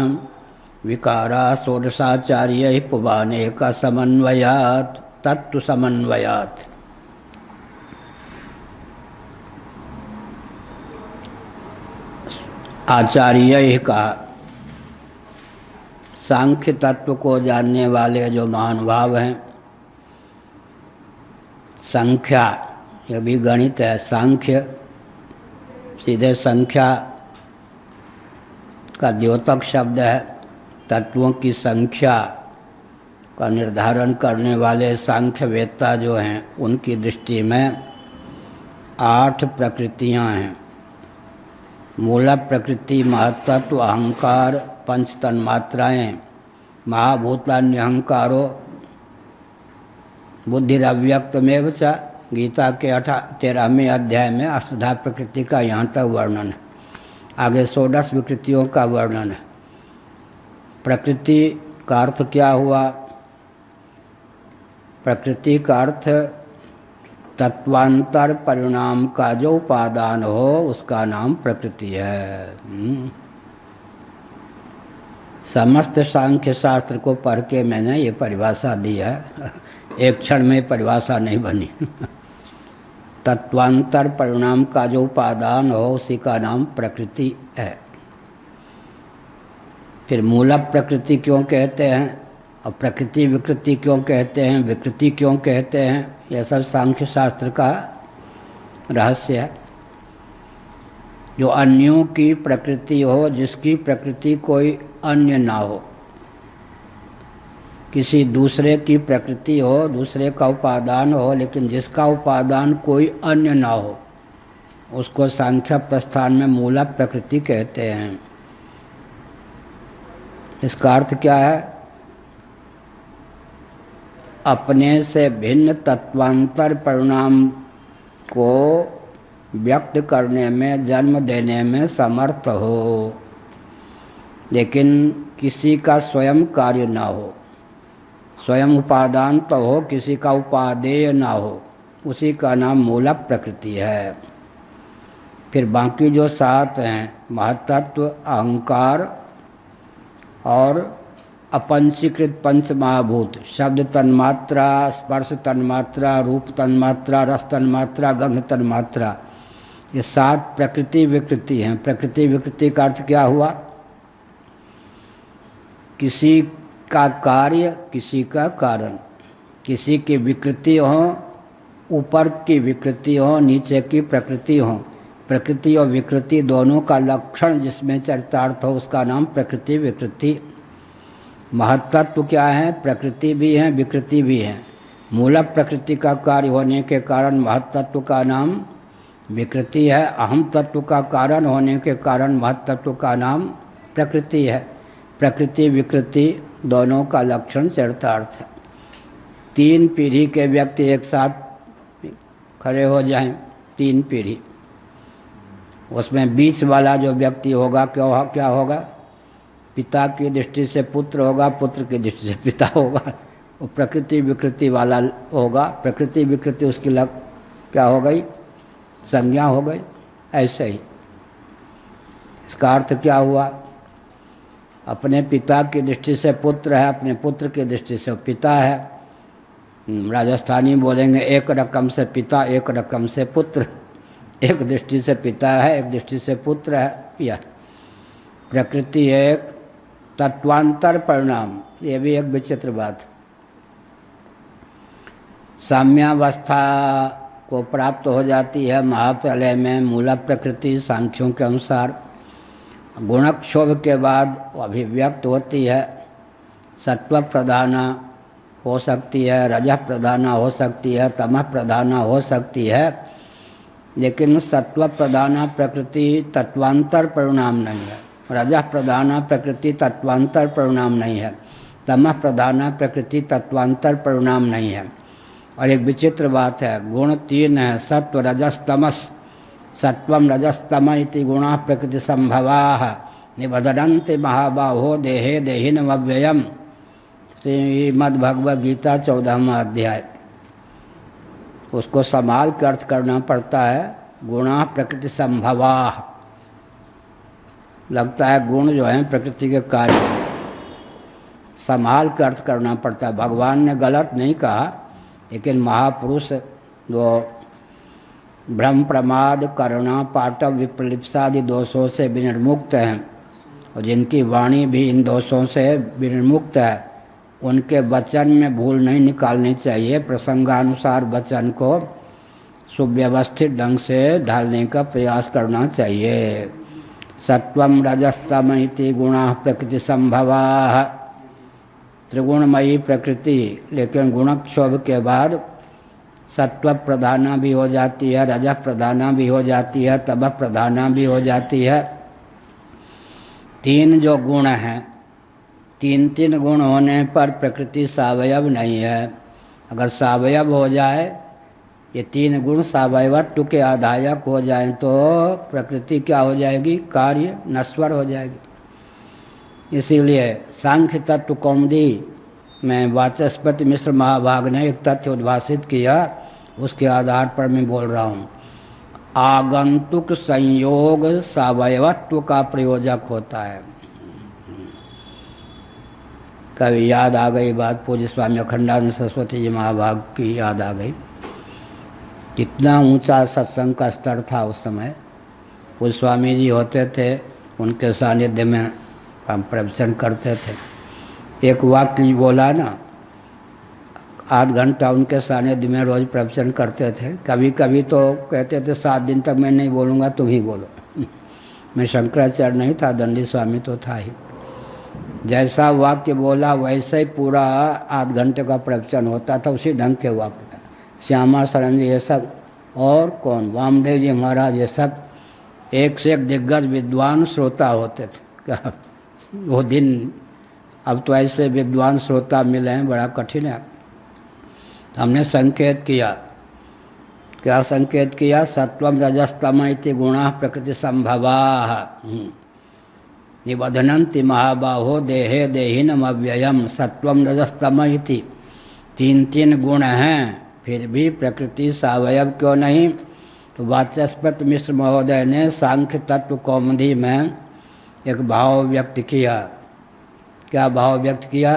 विकाराः षोडशाचार्यैः पुबानेक समन्वयात् तत्व समन्वयात्। आचार्य का सांख्य तत्व को जानने वाले जो महानुभाव हैं, संख्या यह भी गणित है, सांख्य सीधे संख्या का द्योतक शब्द है। तत्वों की संख्या का निर्धारण करने वाले सांख्यवेत्ता जो हैं उनकी दृष्टि में 8 प्रकृतियां हैं। मूल प्रकृति, महत्त्व, अहंकार, पंच तन्मात्राएँ, महाभूतान्यहंकारो बुद्धिरव्यक्तमेव च। गीता के 13वें अध्याय में अष्टधा प्रकृति का यहाँ तक वर्णन है। आगे 16 विकृतियों का वर्णन है। प्रकृति का अर्थ क्या हुआ? प्रकृति का अर्थ तत्वांतर परिणाम का जो उपादान हो उसका नाम प्रकृति है। समस्त सांख्य शास्त्र को पढ़ के मैंने ये परिभाषा दी है, एक क्षण में परिभाषा नहीं बनी। तत्वांतर परिणाम का जो उपादान हो उसी का नाम प्रकृति है। फिर मूल प्रकृति क्यों कहते हैं? और प्रकृति विकृति क्यों कहते हैं, विकृति क्यों कहते हैं, यह सब सांख्य शास्त्र का रहस्य है। जो अन्यों की प्रकृति हो, जिसकी प्रकृति कोई अन्य ना हो, किसी दूसरे की प्रकृति हो, दूसरे का उपादान हो, लेकिन जिसका उपादान कोई अन्य ना हो, उसको सांख्य प्रस्थान में मूला प्रकृति कहते हैं। इसका अर्थ क्या है? अपने से भिन्न तत्वांतर परिणाम को व्यक्त करने में, जन्म देने में समर्थ हो, लेकिन किसी का स्वयं कार्य ना हो। स्वयं उपादान तो हो, किसी का उपादेय ना हो, उसी का नाम मूला प्रकृति है। फिर बाकी जो 7 हैं, महत्त्व, अहंकार और अपंचीकृत पंच महाभूत, शब्द तन्मात्रा, स्पर्श तन्मात्रा, रूप तन्मात्रा, रस तन्मात्रा, गंध तन्मात्रा, ये 7 प्रकृति विकृति हैं। प्रकृति विकृति का अर्थ क्या हुआ? किसी का कार्य, किसी का कारण, किसी की विकृति हो, ऊपर की विकृति हो, नीचे की प्रकृति हो। प्रकृति और विकृति दोनों का लक्षण जिसमें चरितार्थ हो, उसका नाम प्रकृति विकृति। महत्त्व क्या है? प्रकृति भी है, विकृति भी है। मूल प्रकृति का कार्य होने के कारण महत्त्व का नाम विकृति है। अहम तत्व का कारण होने के कारण महत्त्व का नाम प्रकृति है। प्रकृति विकृति दोनों का लक्षण चरितार्थ है। 3 पीढ़ी के व्यक्ति एक साथ खड़े हो जाएं, 3 पीढ़ी, उसमें बीच वाला जो व्यक्ति होगा क्या होगा? पिता की दृष्टि से पुत्र होगा, पुत्र की दृष्टि से पिता होगा। वो प्रकृति विकृति वाला होगा। प्रकृति विकृति उसकी क्या हो गई? संज्ञा हो गई। ऐसे ही इसका अर्थ क्या हुआ? अपने पिता की दृष्टि से पुत्र है, अपने पुत्र की दृष्टि से पिता है। राजस्थानी बोलेंगे एक रकम से पिता, एक रकम से पुत्र। एक दृष्टि से पिता है, एक दृष्टि से पुत्र है। यह प्रकृति एक तत्वांतर परिणाम, ये भी एक विचित्र बात। साम्यावस्था को प्राप्त हो जाती है महाप्रलय में मूला प्रकृति सांख्यों के अनुसार। गुणक्षोभ के बाद अभिव्यक्त होती है। सत्व प्रधाना हो सकती है, रजः प्रधाना हो सकती है, तमः प्रधाना हो सकती है, लेकिन सत्व प्रधाना प्रकृति तत्वांतर परिणाम नहीं है। रजः प्रधाना प्रकृति तत्वांतर परिणाम नहीं है। तमः प्रधाना प्रकृति तत्वांतर परिणाम नहीं है। और एक विचित्र बात है, गुण 3 है, सत्व रजस तमस। सत्वम रजस्तम इति गुणा प्रकृति संभवाः निबधनन्ति महाबाहो देहे देहिनमव्ययम्। श्रीमद्भगवद गीता 14वां अध्याय। उसको संभाल के अर्थ करना पड़ता है। गुणा प्रकृति संभवाः, लगता है गुण जो है प्रकृति के कार्य, संभाल के अर्थ करना पड़ता है। भगवान ने गलत नहीं कहा, लेकिन महापुरुष जो भ्रम प्रमाद करुणा पाटव विप्रलिप्सादि दोषों से विनिर्मुक्त हैं और जिनकी वाणी भी इन दोषों से विनिर्मुक्त है, उनके वचन में भूल नहीं निकालनी चाहिए। प्रसंगानुसार वचन को सुव्यवस्थित ढंग से ढालने का प्रयास करना चाहिए। सत्वम रजस्तम इति गुणा प्रकृति संभवाः, त्रिगुणमयी प्रकृति, लेकिन गुणक्षोभ के बाद सत्व प्रधाना भी हो जाती है, रजः प्रधाना भी हो जाती है, तमः प्रधाना भी हो जाती है। 3 जो गुण हैं, 3 गुण होने पर प्रकृति सावयव नहीं है। अगर सावयव हो जाए, ये 3 गुण सावयवत्व के आधायक हो जाएं, तो प्रकृति क्या हो जाएगी? कार्य नश्वर हो जाएगी। इसीलिए सांख्य तत्व कौमुदी में वाचस्पति मिश्र महाभाग ने एक तथ्य उद्भाषित किया, उसके आधार पर मैं बोल रहा हूँ। आगंतुक संयोग सावयवत्व का प्रयोजक होता है। कभी याद आ गई बात, पूज्य स्वामी अखंडानंद सरस्वती जी महाभाग की याद आ गई। कितना ऊंचा सत्संग का स्तर था उस समय। पूज्य स्वामी जी होते थे, उनके सानिध्य में हम प्रवचन करते थे। एक वाक्य बोला ना, आध घंटा उनके सानिध्य में रोज प्रवचन करते थे। कभी कभी तो कहते थे 7 दिन तक मैं नहीं बोलूँगा, तुम ही बोलो। मैं शंकराचार्य नहीं था, दंडी स्वामी तो था ही। जैसा वाक्य बोला वैसे ही पूरा आध घंटे का प्रवचन होता था, उसी ढंग के वाक्य था। श्यामा शरण जी ये सब, और कौन, वामदेव जी महाराज, ये सब एक से एक दिग्गज विद्वान श्रोता होते थे। क्या वो दिन, अब तो ऐसे विद्वान श्रोता मिले हैं, बड़ा कठिन है। हमने संकेत किया, क्या संकेत किया? सत्वम रजस्तम इति गुणा प्रकृति संभवा निबधनन्ति महाबाहो देहे देहिनम अव्ययम। सत्वम रजस्तम इति 3 गुण हैं, फिर भी प्रकृति सावयव क्यों नहीं? तो वाचस्पति मिश्र महोदय ने सांख्य तत्व कौमुदी में एक भाव व्यक्त किया। क्या भाव व्यक्त किया?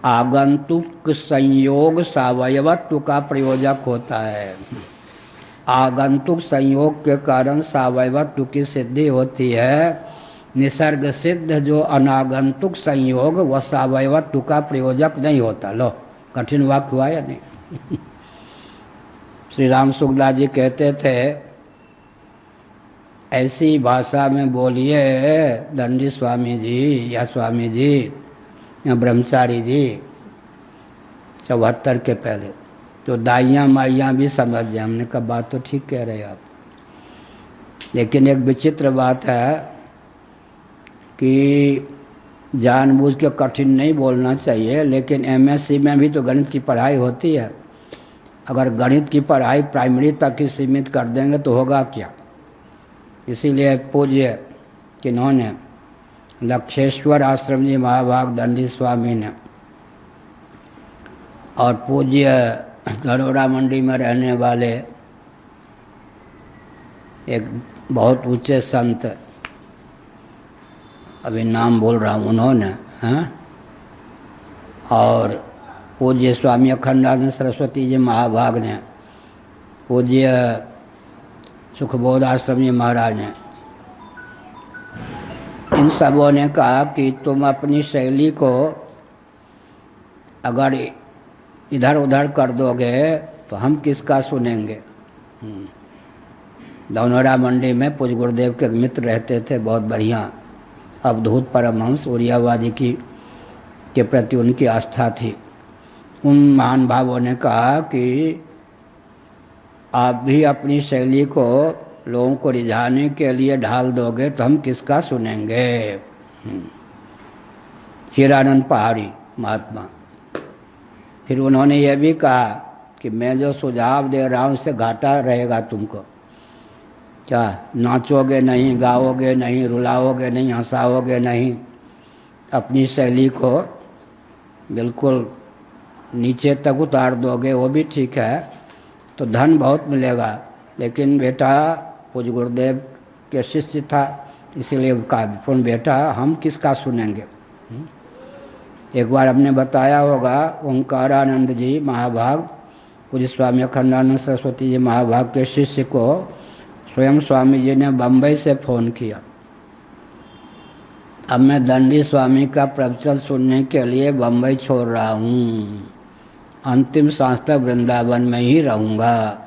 आगंतुक संयोग सावयवत्व का प्रयोजक होता है। आगंतुक संयोग के कारण सावयवत्व की सिद्धि होती है। निसर्ग सिद्ध जो अनागंतुक संयोग वह सावयवत्व का प्रयोजक नहीं होता। लो, कठिन वाक्य हुआ या नहीं? श्री राम सुखदास जी कहते थे, ऐसी भाषा में बोलिए दंडी स्वामी जी या स्वामी जी या ब्रह्मचारी जी 74 के पहले, तो दाइयाँ माइयाँ भी समझ जाए। हमने कहा बात तो ठीक कह रहे आप, लेकिन एक विचित्र बात है कि जानबूझ के कठिन नहीं बोलना चाहिए, लेकिन एमएससी में भी तो गणित की पढ़ाई होती है। अगर गणित की पढ़ाई प्राइमरी तक ही सीमित कर देंगे तो होगा क्या? इसीलिए पूज्य किन्होंने, लक्षेश्वर आश्रम जी महाभाग दंडी स्वामी ने, और पूज्य गरोड़ा मंडी में रहने वाले एक बहुत ऊंचे संत, अभी नाम बोल रहा हूँ, उन्होंने, हैं, और पूज्य स्वामी अखंडानंद सरस्वती जी महाभाग ने, पूज्य सुखबोध आश्रम जी महाराज ने, इन सबों ने कहा कि तुम अपनी शैली को अगर इधर उधर कर दोगे तो हम किसका सुनेंगे। धनौरा मंडी में पूज्य गुरुदेव के मित्र रहते थे, बहुत बढ़िया अवधूत परमहंस उड़ियावादी के प्रति उनकी आस्था थी। उन महान भावों ने कहा कि आप भी अपनी शैली को लोगों को रिझाने के लिए ढाल दोगे तो हम किसका सुनेंगे। हीरानंद पहाड़ी महात्मा। फिर उन्होंने ये भी कहा कि मैं जो सुझाव दे रहा हूँ उससे घाटा रहेगा तुमको। क्या, नाचोगे नहीं, गाओगे नहीं, रुलाओगे नहीं, हंसाओगे नहीं, अपनी शैली को बिल्कुल नीचे तक उतार दोगे, वो भी ठीक है, तो धन बहुत मिलेगा। लेकिन बेटा पूज्य गुरुदेव के शिष्य था, इसीलिए कहा फोन बेटा हम किसका सुनेंगे। एक बार हमने बताया होगा, ओंकारानंद जी महाभाग पूज्य स्वामी अखंडानंद सरस्वती जी महाभाग के शिष्य को स्वयं स्वामी जी ने बम्बई से फ़ोन किया, अब मैं दंडी स्वामी का प्रवचन सुनने के लिए बम्बई छोड़ रहा हूँ, अंतिम सांस तक वृंदावन में ही रहूँगा।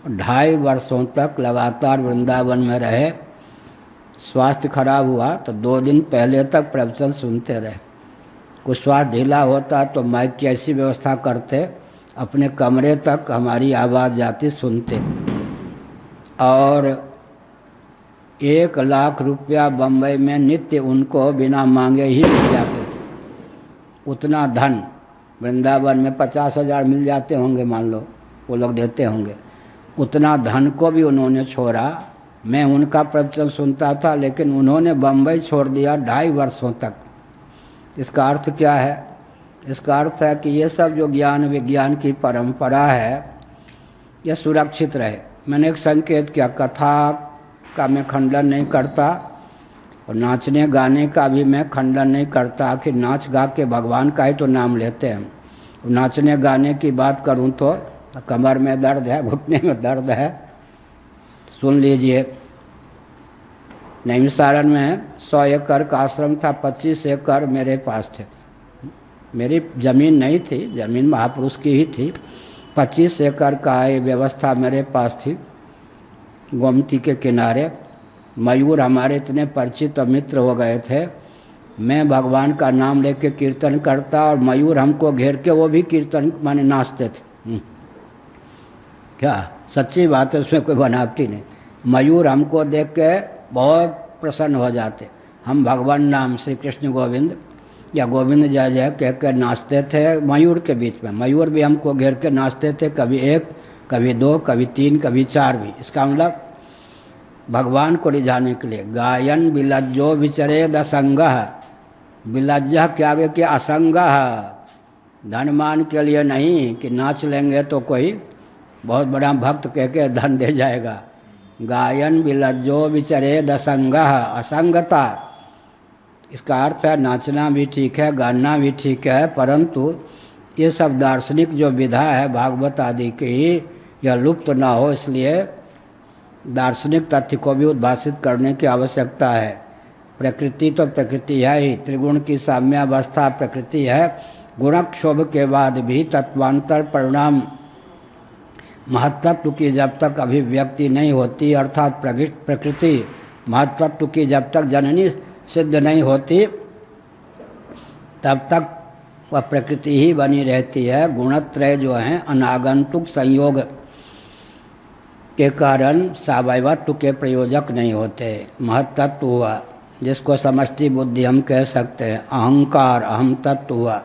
2.5 वर्षों तक लगातार वृंदावन में रहे। स्वास्थ्य खराब हुआ तो 2 दिन पहले तक प्रवचन सुनते रहे। कुछ स्वास्थ्य ढीला होता तो माइक की ऐसी व्यवस्था करते, अपने कमरे तक हमारी आवाज़ जाती, सुनते। और 1 लाख रुपया बम्बई में नित्य उनको बिना मांगे ही मिल जाते थे। उतना धन वृंदावन में 50,000 मिल जाते होंगे, मान लो वो लोग देते होंगे। उतना धन को भी उन्होंने छोड़ा। मैं उनका प्रवचन सुनता था, लेकिन उन्होंने बम्बई छोड़ दिया 2.5 वर्षों तक। इसका अर्थ क्या है? इसका अर्थ है कि ये सब जो ज्ञान विज्ञान की परंपरा है ये सुरक्षित रहे। मैंने एक संकेत किया, कथा का मैं खंडन नहीं करता और नाचने गाने का भी मैं खंडन नहीं करता। आखिर नाच गा के भगवान का ही तो नाम लेते हैं। नाचने गाने की बात करूं तो कमर में दर्द है, घुटने में दर्द है, सुन लीजिए। नैमिषारण्य में 100 एकड़ का आश्रम था, 25 एकड़ मेरे पास थे। मेरी जमीन नहीं थी, जमीन महापुरुष की ही थी। 25 एकड़ का ये व्यवस्था मेरे पास थी गोमती के किनारे। मयूर हमारे इतने परिचित और मित्र हो गए थे, मैं भगवान का नाम लेके कीर्तन करता और मयूर हमको घेर के वो भी कीर्तन माने नाचते थे। क्या सच्ची बात है, उसमें कोई बनावटी नहीं। मयूर हमको देख के बहुत प्रसन्न हो जाते। हम भगवान नाम श्री कृष्ण गोविंद या गोविंद जय जय कह कर नाचते थे मयूर के बीच में। मयूर भी हमको घेर के नाचते थे, कभी 1, कभी 2, कभी 3, कभी 4 भी। इसका मतलब भगवान को रिझाने के लिए। गायन विलज्जो विचरेद असंगः, विलज्जा के आगे के असंगः, धनमान के लिए नहीं कि नाच लेंगे तो कोई बहुत बड़ा भक्त कह के धन दे जाएगा। गायन विलज्जो विचरेद असंगः, असंगता इसका अर्थ है नाचना भी ठीक है, गाना भी ठीक है, परंतु ये सब दार्शनिक जो विधा है भागवत आदि की, यह लुप्त ना हो, इसलिए दार्शनिक तथ्य को भी उद्भाषित करने की आवश्यकता है। प्रकृति तो प्रकृति है ही, त्रिगुण की साम्यावस्था प्रकृति है। गुणक्षोभ के बाद भी तत्वांतर परिणाम महत्त्व की जब तक अभिव्यक्ति नहीं होती, अर्थात प्रकृति महत्त्व की जब तक जननी सिद्ध नहीं होती, तब तक वह प्रकृति ही बनी रहती है। गुणत्रय जो हैं अनागंतुक संयोग के कारण सावयवत्व के प्रयोजक नहीं होते। महत्त्व हुआ जिसको समष्टि बुद्धि हम कह सकते हैं, अहंकार अहम तत्व हुआ।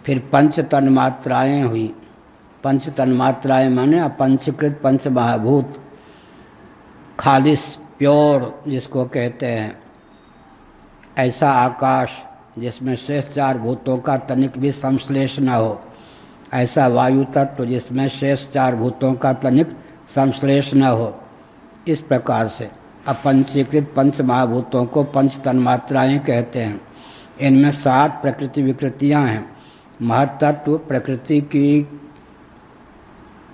फिर पंच तन्मात्राएँ हुई। पंच तन्मात्राएँ माने अपंचीकृत पंच महाभूत, खालिस प्योर जिसको कहते हैं, ऐसा आकाश जिसमें शेष 4 भूतों का तनिक भी संश्लेष न हो, ऐसा वायु तत्व जिसमें शेष 4 भूतों का तनिक संश्लेष न हो। इस प्रकार से अपंचीकृत पंच महाभूतों को पंच तन्मात्राएँ कहते हैं। इनमें 7 प्रकृति विकृतियाँ हैं। महत्त्व प्रकृति की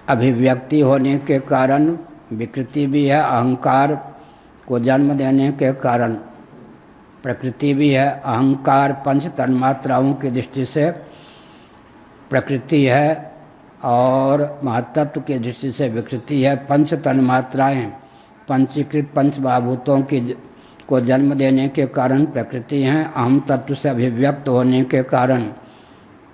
अभिव्यक्ति होने के कारण विकृति भी है, अहंकार को जन्म देने के कारण प्रकृति भी है। अहंकार पंच तन्मात्राओं की दृष्टि से प्रकृति है और महत्त्व की दृष्टि से विकृति है। पंच तन्मात्राएँ पंचीकृत पंच महाभूतों की को जन्म देने के कारण प्रकृति हैं, अहम तत्व से अभिव्यक्त होने के कारण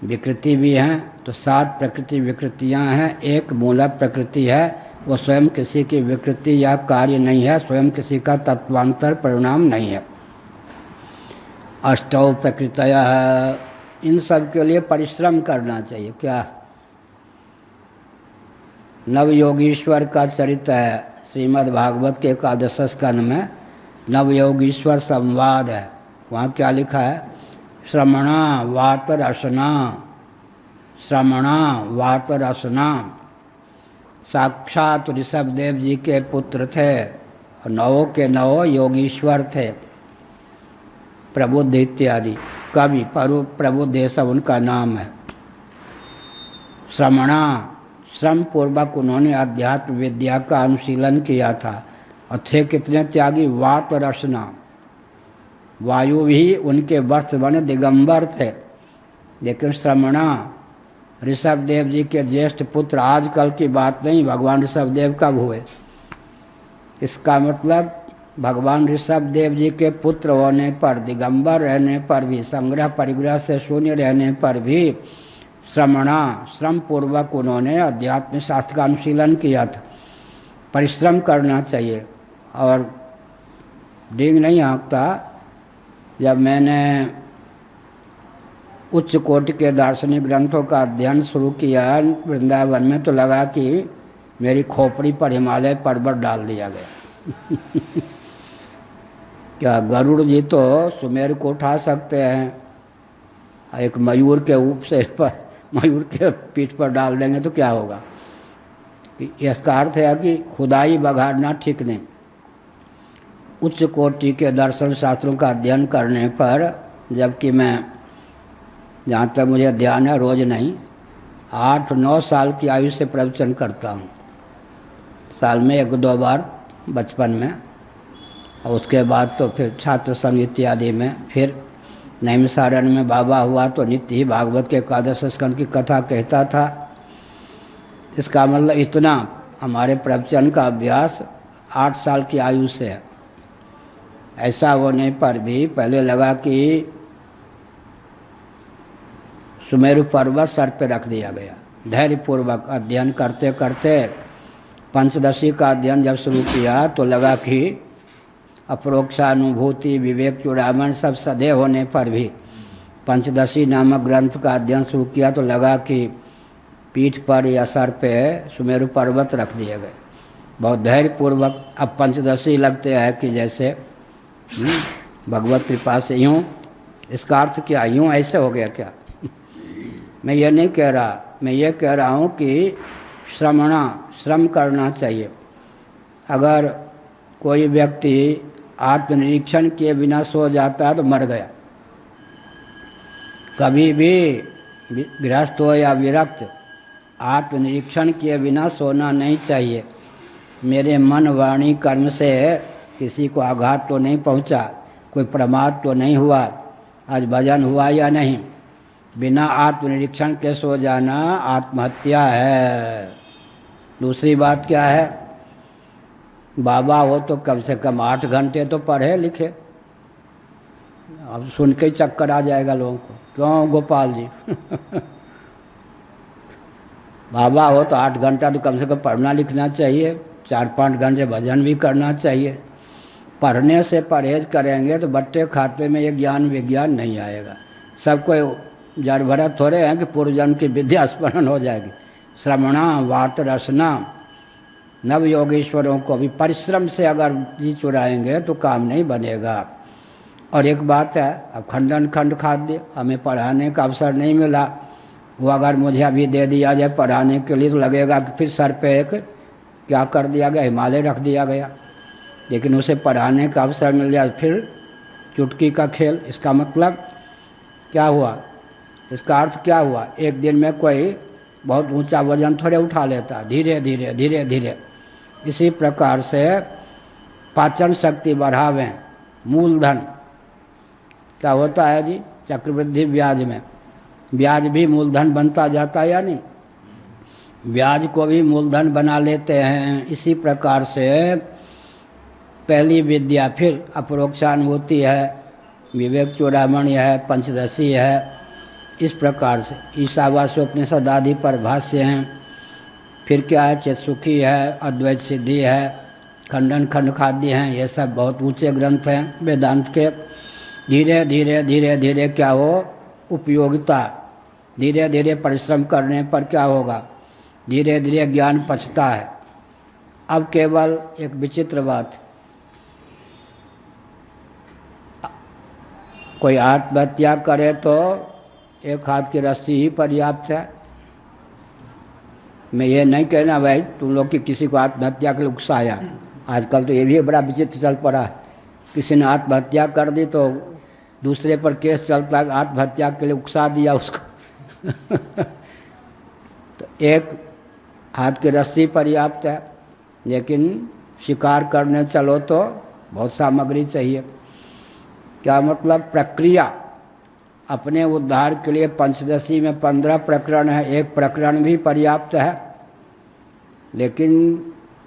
विकृति भी हैं। तो 7 प्रकृति विकृतियां हैं। एक मूल प्रकृति है, वो स्वयं किसी की विकृति या कार्य नहीं है, स्वयं किसी का तत्वांतर परिणाम नहीं है। अष्टौ प्रकृतयः, इन सब के लिए परिश्रम करना चाहिए। क्या नवयोगीश्वर का चरित्र है श्रीमद् भागवत के 11 स्कंद में, नवयोगीश्वर संवाद है। वहाँ क्या लिखा है? श्रमणा वातरसना, श्रमणा वातरसना साक्षात ऋषभदेव जी के पुत्र थे, 9 के 9 योगीश्वर थे। प्रबुद्ध इत्यादि कवि प्रबुद्ध ये सब उनका नाम है। श्रमणा, श्रम पूर्वक उन्होंने अध्यात्म विद्या का अनुशीलन किया था। और थे कितने त्यागी? वात रसना, वायु भी उनके वस्त्र बने दिगंबर थे। लेकिन श्रमणा ऋषभदेव जी के ज्येष्ठ पुत्र, आजकल की बात नहीं, भगवान ऋषभदेव कब हुए? इसका मतलब भगवान ऋषभदेव जी के पुत्र होने पर, दिगंबर रहने पर भी, संग्रह परिग्रह से शून्य रहने पर भी श्रमणा, श्रम पूर्वक उन्होंने अध्यात्म शास्त्र का अनुशीलन किया था। परिश्रम करना चाहिए। और डींग नहीं हाँकता। जब मैंने उच्च कोटि के दार्शनिक ग्रंथों का अध्ययन शुरू किया वृंदावन में, तो लगा कि मेरी खोपड़ी पर हिमालय पर्वत डाल दिया गया। क्या गरुड़ जी तो सुमेर को उठा सकते हैं, एक मयूर के ऊप से मयूर के पीठ पर डाल देंगे तो क्या होगा? इसका अर्थ है कि खुदाई बघाड़ना ठीक नहीं। उच्च कोटि के दर्शन शास्त्रों का अध्ययन करने पर, जबकि मैं जहाँ तक मुझे ध्यान है रोज़ नहीं, 8-9 साल की आयु से प्रवचन करता हूँ। साल में 1-2 बार बचपन में, और उसके बाद तो फिर छात्र संघ इत्यादि में, फिर नैमिषारण्य में बाबा हुआ तो नित्य ही भागवत के एकादश स्कंद की कथा कहता था। इसका मतलब इतना हमारे प्रवचन का अभ्यास 8 साल की आयु से है। ऐसा होने पर भी पहले लगा कि सुमेरु पर्वत सर पे रख दिया गया। धैर्यपूर्वक अध्ययन करते करते पंचदशी का अध्ययन जब शुरू किया तो लगा कि अपरोक्षानुभूति, विवेक चूड़ामण सब सधे होने पर भी पंचदशी नामक ग्रंथ का अध्ययन शुरू किया तो लगा कि पीठ पर या सर पे सुमेरु पर्वत रख दिए गए। बहुत धैर्यपूर्वक अब पंचदशी लगते हैं कि जैसे भगवत कृपा से यूँ। इसका अर्थ क्या, यूँ ऐसे हो गया क्या? मैं ये नहीं कह रहा, मैं ये कह रहा हूँ कि श्रम करना चाहिए। अगर कोई व्यक्ति आत्मनिरीक्षण किए बिना सो जाता है तो मर गया। कभी भी गृहस्थ हो या विरक्त, आत्मनिरीक्षण किए बिना सोना नहीं चाहिए। मेरे मन, वाणी, कर्म से किसी को आघात तो नहीं पहुंचा, कोई प्रमाद तो नहीं हुआ, आज भजन हुआ या नहीं। बिना आत्मनिरीक्षण के सो जाना आत्महत्या है। दूसरी बात क्या है, बाबा हो तो कम से कम 8 घंटे तो पढ़े लिखे। अब सुन के ही चक्कर आ जाएगा लोगों को, क्यों गोपाल जी? बाबा हो तो 8 घंटा तो कम से कम पढ़ना लिखना चाहिए, 4-5 घंटे भजन भी करना चाहिए। पढ़ने से परहेज करेंगे तो बट्टे खाते में ये ज्ञान विज्ञान नहीं आएगा। सबको जड़ भरा थोड़े हैं कि पूर्वजन्म की विद्या स्मरण हो जाएगी। श्रवणा, वात रसना, नव योगेश्वरों को भी परिश्रम से अगर जी चुराएंगे तो काम नहीं बनेगा। और एक बात है, अब खंडन खंड खाद्य हमें पढ़ाने का अवसर नहीं मिला, वो अगर मुझे अभी दे दिया जाए पढ़ाने के लिए तो लगेगा कि फिर सर पे एक क्या कर दिया गया, हिमालय रख दिया गया। लेकिन उसे पढ़ाने का अवसर मिल जाए फिर चुटकी का खेल। इसका मतलब क्या हुआ, इसका अर्थ क्या हुआ? एक दिन में कोई बहुत ऊंचा वजन थोड़े उठा लेता, धीरे धीरे धीरे धीरे। इसी प्रकार से पाचन शक्ति बढ़ावें, मूलधन क्या होता है जी, चक्रवृद्धि ब्याज में ब्याज भी मूलधन बनता जाता है या नहीं? ब्याज को भी मूलधन बना लेते हैं। इसी प्रकार से पहली विद्या, फिर अपरोक्षानुभूति है, विवेक चूड़ामणि है, पंचदशी है। इस प्रकार से ईशावास्योपनिषद आदि पर भाष्य हैं। फिर क्या है, चित्सुखी है, अद्वैत सिद्धि है, खंडन खंड खाद्य हैं। ये सब बहुत ऊंचे ग्रंथ हैं वेदांत के। धीरे धीरे धीरे धीरे क्या हो, उपयोगिता, धीरे धीरे परिश्रम करने पर क्या होगा, धीरे धीरे ज्ञान पचता है। अब केवल एक विचित्र बात, कोई आत्महत्या करे तो एक हाथ की रस्सी ही पर्याप्त है। मैं ये नहीं कहना भाई तुम लोग की किसी को आत्महत्या के लिए उकसाया। आजकल तो ये भी बड़ा विचित्र चल पड़ा है, किसी ने आत्महत्या कर दी तो दूसरे पर केस चलता है, आत्महत्या के लिए उकसा दिया उसको। तो एक हाथ की रस्सी पर्याप्त है, लेकिन शिकार करने चलो तो बहुत सामग्री चाहिए। क्या मतलब, प्रक्रिया अपने उद्धार के लिए पंचदशी में 15 प्रकरण है, एक प्रकरण भी पर्याप्त है। लेकिन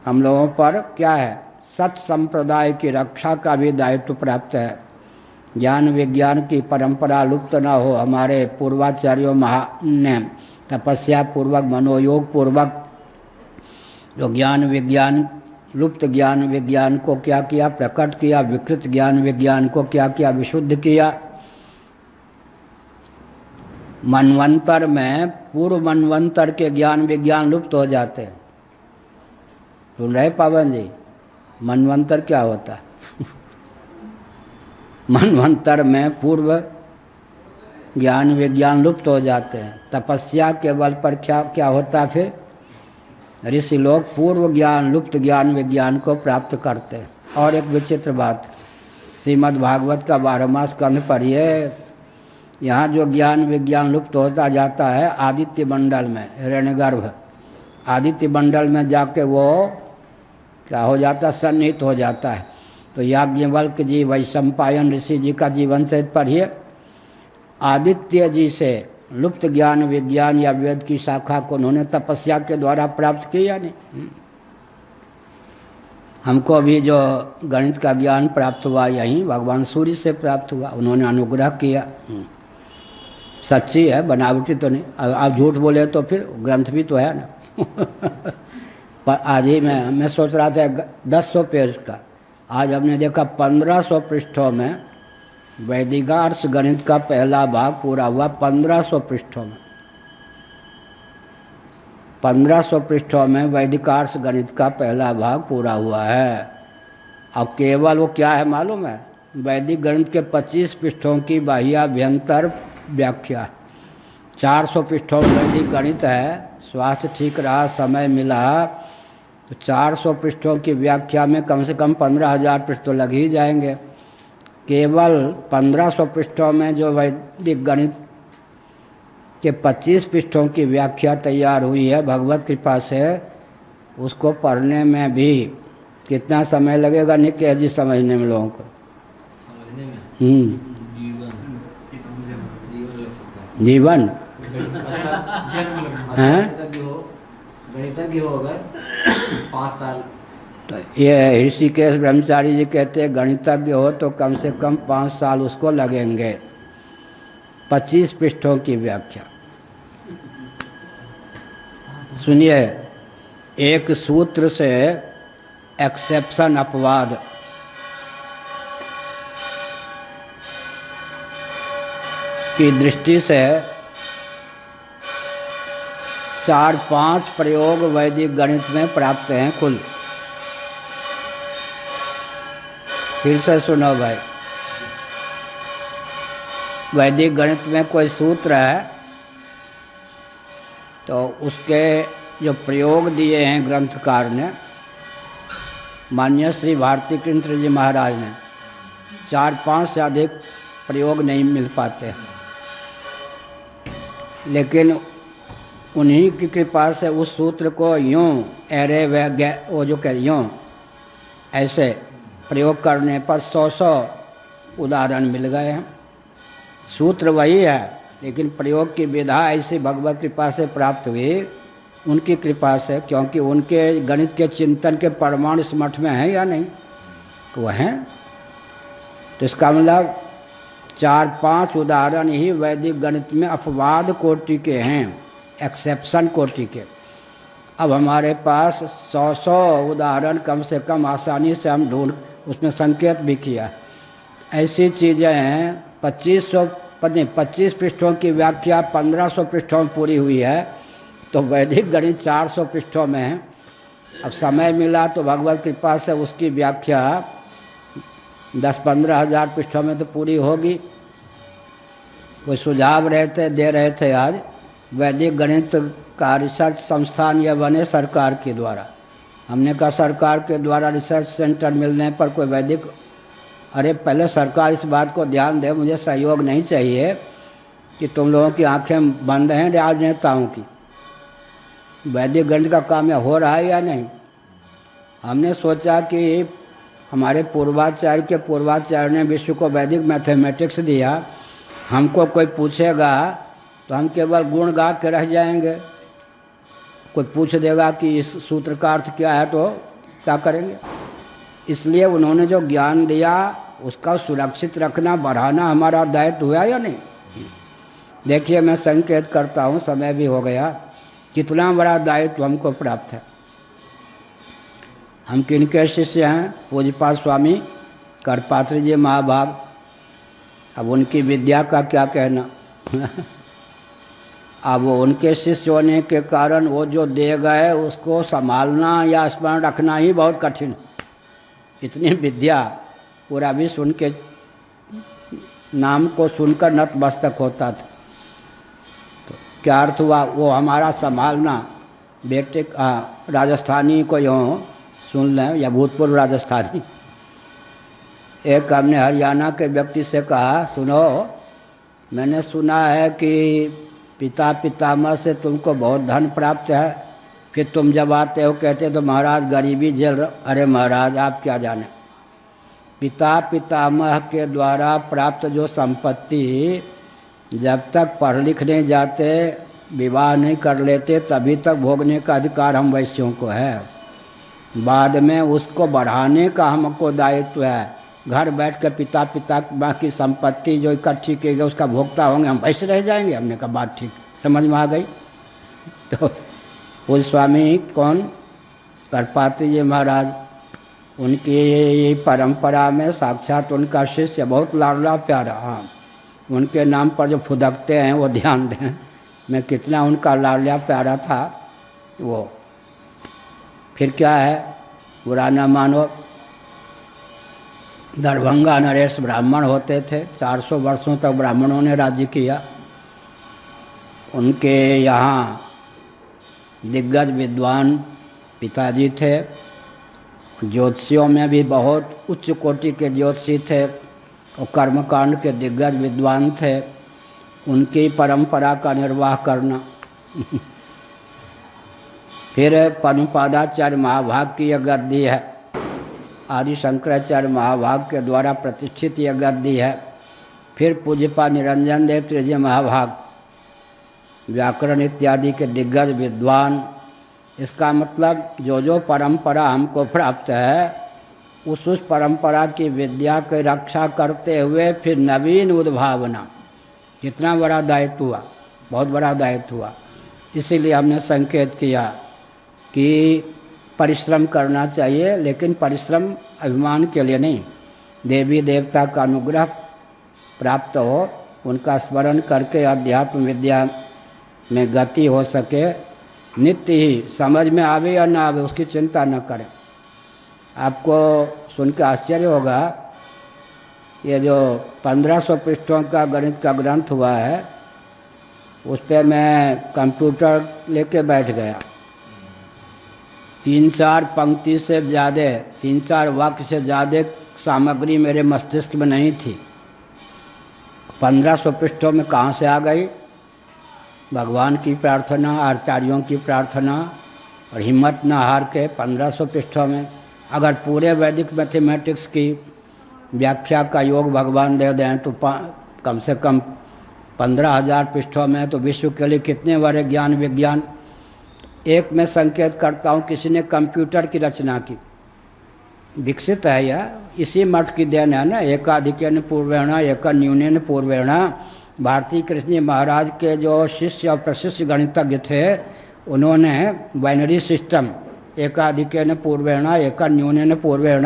हम लोगों पर क्या है, सत संप्रदाय की रक्षा का भी दायित्व प्राप्त है। ज्ञान विज्ञान की परंपरा लुप्त न हो। हमारे पूर्वाचार्यों ने तपस्या पूर्वक, मनोयोग पूर्वक जो ज्ञान विज्ञान, लुप्त ज्ञान विज्ञान को क्या किया, प्रकट किया। विकृत ज्ञान विज्ञान को क्या किया, विशुद्ध किया। मनवंतर में पूर्व मनवंतर के ज्ञान विज्ञान लुप्त हो जाते हैं। सुन रहे पावन जी, मनवंतर क्या होता है? मनवंतर में पूर्व ज्ञान विज्ञान लुप्त हो जाते हैं। तपस्या के बल पर क्या क्या होता है फिर? ऋषि लोग पूर्व ज्ञान, लुप्त ज्ञान विज्ञान को प्राप्त करते हैं। और एक विचित्र बात, श्रीमद् भागवत का 12वां स्कंध पढ़िए, यहाँ जो ज्ञान विज्ञान लुप्त होता जाता है आदित्य मंडल में, हिरण्यगर्भ आदित्य मंडल में जाके वो क्या हो जाता है, सन्निहित हो जाता है। तो याज्ञवल्क्य जी वैशंपायन ऋषि जी का जीवन से पढ़िए। आदित्य जी से लुप्त ज्ञान विज्ञान या वेद की शाखा को उन्होंने तपस्या के द्वारा प्राप्त किया नहीं। हमको अभी जो गणित का ज्ञान प्राप्त हुआ यहीं भगवान सूर्य से प्राप्त हुआ, उन्होंने अनुग्रह किया। सच्ची है, बनावटी तो नहीं। आप झूठ बोले तो फिर ग्रंथ भी तो है ना। पर आज ही मैं सोच रहा था 1000 पेज का, आज हमने देखा 1500 पृष्ठों में वैदिकार्ष गणित का पहला भाग पूरा हुआ। 1500 पृष्ठों में 1500 पृष्ठों में वैदिकार्ष गणित का पहला भाग पूरा हुआ है। अब केवल वो क्या है मालूम है, वैदिक गणित के 25 पृष्ठों की बाह्याभ्यंतर व्याख्या। 400 पृष्ठों में वैदिक गणित है। स्वास्थ्य ठीक रहा, समय मिला तो 400 पृष्ठों की व्याख्या में कम से कम 15,000 पृष्ठ तो लग ही जाएंगे। केवल 1500 पृष्ठों में जो वैदिक गणित के 25 पृष्ठों की व्याख्या तैयार हुई है भगवत कृपा से, उसको पढ़ने में भी कितना समय लगेगा निके जी समझने में, लोगों को समझने में जीवन गणितज्ञ हो अगर 5 साल। तो ये ऋषिकेश ब्रह्मचारी जी कहते हैं गणितज्ञ हो तो कम से कम 5 साल उसको लगेंगे। 25 पृष्ठों की व्याख्या सुनिए। एक सूत्र से एक्सेप्शन अपवाद की दृष्टि से 4-5 प्रयोग वैदिक गणित में प्राप्त हैं कुल। फिर से सुनो भाई, वैदिक गणित में कोई सूत्र है तो उसके जो प्रयोग दिए हैं ग्रंथकार ने, माननीय श्री भारती कृष्ण जी महाराज ने, 4-5 से अधिक प्रयोग नहीं मिल पाते। लेकिन उन्हीं की कृपा से उस सूत्र को यूँ एरे वो जो कह यूँ ऐसे प्रयोग करने पर 100 उदाहरण मिल गए हैं। सूत्र वही है लेकिन प्रयोग की विधा ऐसी भगवत कृपा से प्राप्त हुई, उनकी कृपा से। क्योंकि उनके गणित के चिंतन के परमाणु इस मठ में हैं या नहीं, तो वह हैं। तो इसका मतलब 4-5 उदाहरण ही वैदिक गणित में अपवाद कोटि के हैं, एक्सेप्शन कोटि के। अब हमारे पास 100 उदाहरण कम से कम आसानी से हम ढूंढ, उसमें संकेत भी किया। ऐसी चीज़ें हैं। 25 पृष्ठों की व्याख्या 1500 पृष्ठों में पूरी हुई है, तो वैदिक गणित 400 पृष्ठों में है। अब समय मिला तो भगवत कृपा से उसकी व्याख्या 10-15 हज़ार पृष्ठों में तो पूरी होगी। कोई सुझाव दे रहे थे आज, वैदिक गणित का रिसर्च संस्थान यह बने सरकार के द्वारा। हमने कहा सरकार के द्वारा रिसर्च सेंटर मिलने पर कोई वैदिक, अरे पहले सरकार इस बात को ध्यान दे, मुझे सहयोग नहीं चाहिए कि तुम लोगों की आंखें बंद हैं राजनेताओं की। वैदिक गणित का काम यह हो रहा है या नहीं। हमने सोचा कि हमारे पूर्वाचार्य ने विश्व को वैदिक मैथमेटिक्स दिया, हमको कोई पूछेगा तो हम केवल गुण गा के रह जाएंगे। कोई पूछ देगा कि इस सूत्र का अर्थ क्या है तो क्या करेंगे। इसलिए उन्होंने जो ज्ञान दिया उसका सुरक्षित रखना, बढ़ाना हमारा दायित्व हुआ या नहीं। देखिए मैं संकेत करता हूँ, समय भी हो गया, कितना बड़ा दायित्व हमको प्राप्त है। हम किनके शिष्य हैं? पूज्यपाद स्वामी करपात्री जी महाभाग। अब उनकी विद्या का क्या कहना। अब वो उनके शिष्य होने के कारण वो जो दे गए उसको संभालना या स्मरण रखना ही बहुत कठिन। इतनी विद्या, पूरा विश्व उनके नाम को सुनकर नतमस्तक होता था। तो क्या अर्थ हुआ? वो हमारा संभालना। बेटे राजस्थानी को यूँ सुन लें या भूतपूर्व राजस्थानी। एक हमने हरियाणा के व्यक्ति से कहा, सुनो मैंने सुना है कि पिता पितामह से तुमको बहुत धन प्राप्त है, फिर तुम जब आते हो कहते तो महाराज गरीबी झेल। अरे महाराज आप क्या जाने, पिता पितामह के द्वारा प्राप्त जो संपत्ति जब तक पढ़ लिख नहीं जाते, विवाह नहीं कर लेते, तभी तक भोगने का अधिकार हम वैश्यों को है। बाद में उसको बढ़ाने का हमको दायित्व है। घर बैठ कर पिता पितामह की संपत्ति जो इकट्ठी की गई उसका भोक्ता होंगे, हम वैसे रह जाएंगे। हमने कहा बात ठीक समझ में आ गई। तो पूज्य स्वामी कौन करपात्री जी महाराज, उनकी परंपरा में साक्षात उनका शिष्य बहुत लाडला प्यारा। हाँ, उनके नाम पर जो फुदकते हैं वो ध्यान दें, मैं कितना उनका लाडला प्यारा था वो। फिर क्या है, बुरा न मानो, दरभंगा नरेश ब्राह्मण होते थे। 400 वर्षों तक ब्राह्मणों ने राज्य किया। उनके यहाँ दिग्गज विद्वान पिताजी थे। ज्योतिषियों में भी बहुत उच्च कोटि के ज्योतिषी थे और कर्मकांड के दिग्गज विद्वान थे। उनकी परंपरा का निर्वाह करना। फिर पद्मपादाचार्य महाभाग की यह गद्दी है, आदि शंकराचार्य महाभाग के द्वारा प्रतिष्ठित यह गद्दी है। फिर पूज्यपाद निरंजन देव तृतीय महाभाग, व्याकरण इत्यादि के दिग्गज विद्वान। इसका मतलब जो परंपरा हमको प्राप्त है उस परंपरा की विद्या की रक्षा करते हुए फिर नवीन उद्भावना, कितना बड़ा दायित्व हुआ, बहुत बड़ा दायित्व हुआ। इसीलिए हमने संकेत किया कि परिश्रम करना चाहिए, लेकिन परिश्रम अभिमान के लिए नहीं, देवी देवता का अनुग्रह प्राप्त हो, उनका स्मरण करके अध्यात्म विद्या में गति हो सके। नित्य ही समझ में आवे या ना आवे उसकी चिंता न करें। आपको सुन के आश्चर्य होगा, ये जो 1500 पृष्ठों का गणित का ग्रंथ हुआ है उस पर मैं कंप्यूटर लेके बैठ गया। 3-4 पंक्ति से ज़्यादा, 3-4 वाक्य से ज़्यादा सामग्री मेरे मस्तिष्क में नहीं थी। 1500 पृष्ठों में कहाँ से आ गई? भगवान की प्रार्थना, आचार्यों की प्रार्थना और हिम्मत न हार के 1500 पृष्ठों में। अगर पूरे वैदिक मैथमेटिक्स की व्याख्या का योग भगवान दे दें तो कम से कम 15,000 पृष्ठों में, तो विश्व के लिए कितने बड़े ज्ञान विज्ञान। एक मैं संकेत करता हूँ, किसी ने कंप्यूटर की रचना की, विकसित है यह, इसी मठ की देन है ना। एकाधिकेन पूर्वेण एक न्यूनेन पूर्वेण। भारती कृष्ण महाराज के जो शिष्य और प्रशिष्य गणितज्ञ थे उन्होंने बाइनरी सिस्टम एकाधिकेन पूर्वेण एक न्यूनेन पूर्वेण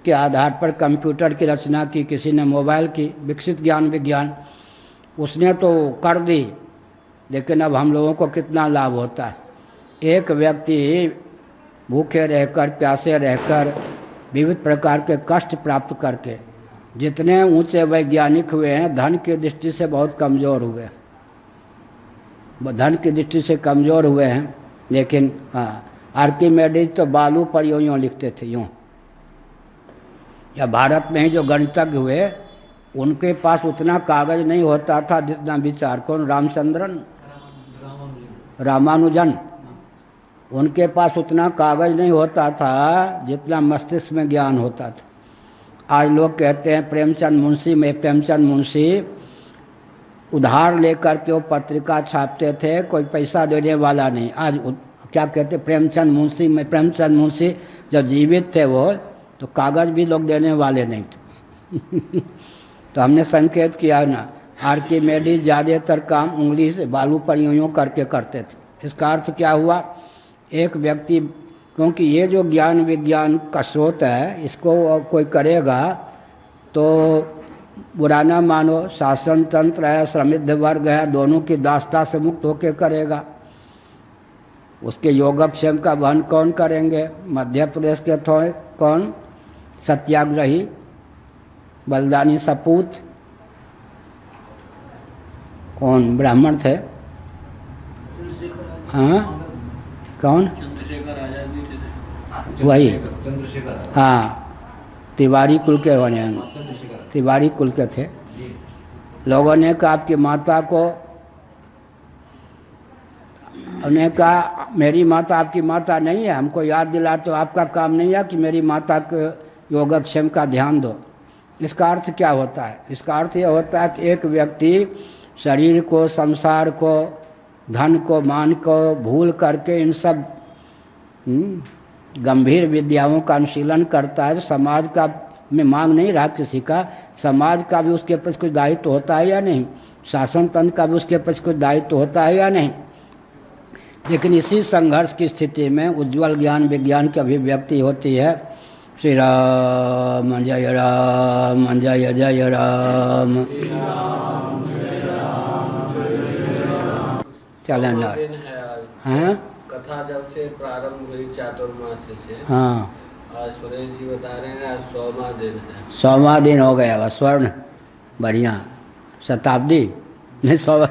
के आधार पर कंप्यूटर की रचना की। किसी ने मोबाइल की, विकसित ज्ञान विज्ञान उसने तो कर दी, लेकिन अब हम लोगों को कितना लाभ होता है। एक व्यक्ति भूखे रहकर, प्यासे रहकर, विविध प्रकार के कष्ट प्राप्त करके जितने ऊंचे वैज्ञानिक हुए हैं, धन की दृष्टि से बहुत कमज़ोर हुए, धन की दृष्टि से कमज़ोर हुए हैं। लेकिन हाँ, आर्किमेडिस तो बालू पर यूँ लिखते थे, यूँ। या भारत में ही जो गणितज्ञ हुए उनके पास उतना कागज नहीं होता था जितना विचार। कौन? रामचंद्रन, रामानुजन। उनके पास उतना कागज नहीं होता था जितना मस्तिष्क में ज्ञान होता था। आज लोग कहते हैं प्रेमचंद मुंशी में, प्रेमचंद मुंशी उधार लेकर के वो पत्रिका छापते थे, कोई पैसा देने वाला नहीं। आज क्या कहते, प्रेमचंद मुंशी में, प्रेमचंद मुंशी जब जीवित थे वो, तो कागज भी लोग देने वाले नहीं थे। तो हमने संकेत किया ना, आर्किमेडिस ज़्यादातर काम उंगली से बालू पर यूँ करके करते थे। इसका अर्थ क्या हुआ? एक व्यक्ति, क्योंकि ये जो ज्ञान विज्ञान का स्रोत है, इसको कोई करेगा तो बुरा ना मानो, शासन तंत्र है, श्रमिक वर्ग है, दोनों की दासता से मुक्त होकर करेगा। उसके योगक्षेम का वहन कौन करेंगे? मध्य प्रदेश के थे कौन? सत्याग्रही बलदानी सपूत, कौन ब्राह्मण थे? हाँ, कौन? वही, हाँ, तिवारी कुल के होने, तिवारी कुल के थे। लोगों ने कहा आपकी माता को, उन्होंने कहा मेरी माता आपकी माता नहीं है, हमको याद दिला तो आपका काम नहीं है कि मेरी माता को योगक्षेम का ध्यान दो। इसका अर्थ क्या होता है? इसका अर्थ यह होता है कि एक व्यक्ति शरीर को, संसार को, धन को, मान को भूल करके इन सब गंभीर विद्याओं का अनुशीलन करता है तो समाज का में मांग नहीं रहा किसी का, समाज का भी उसके प्रति कुछ दायित्व होता है या नहीं, शासन तंत्र का भी उसके प्रति कुछ दायित्व होता है या नहीं। लेकिन इसी संघर्ष की स्थिति में उज्ज्वल ज्ञान विज्ञान की अभिव्यक्ति होती है। श्री राम जय राम जय जय राम। चलें ना, हाँ कथा जब से प्रारंभ हुई चातुर्मास्य से, हाँ, आज सुरेश जी बता रहे हैं आज 100वां दिन है। 100वां दिन हो गया, बस स्वर्ण बढ़िया, शताब्दी नहीं 100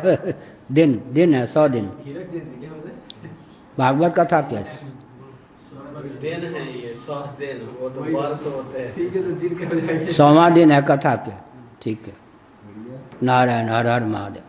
दिन, दिन है 100 दिन। भागवत कथा क्या दिन है ये 100 दिन, वो तो वर्ष होते हैं। 100वां दिन है कथा के। ठीक है, नारायण हर हर महादेव।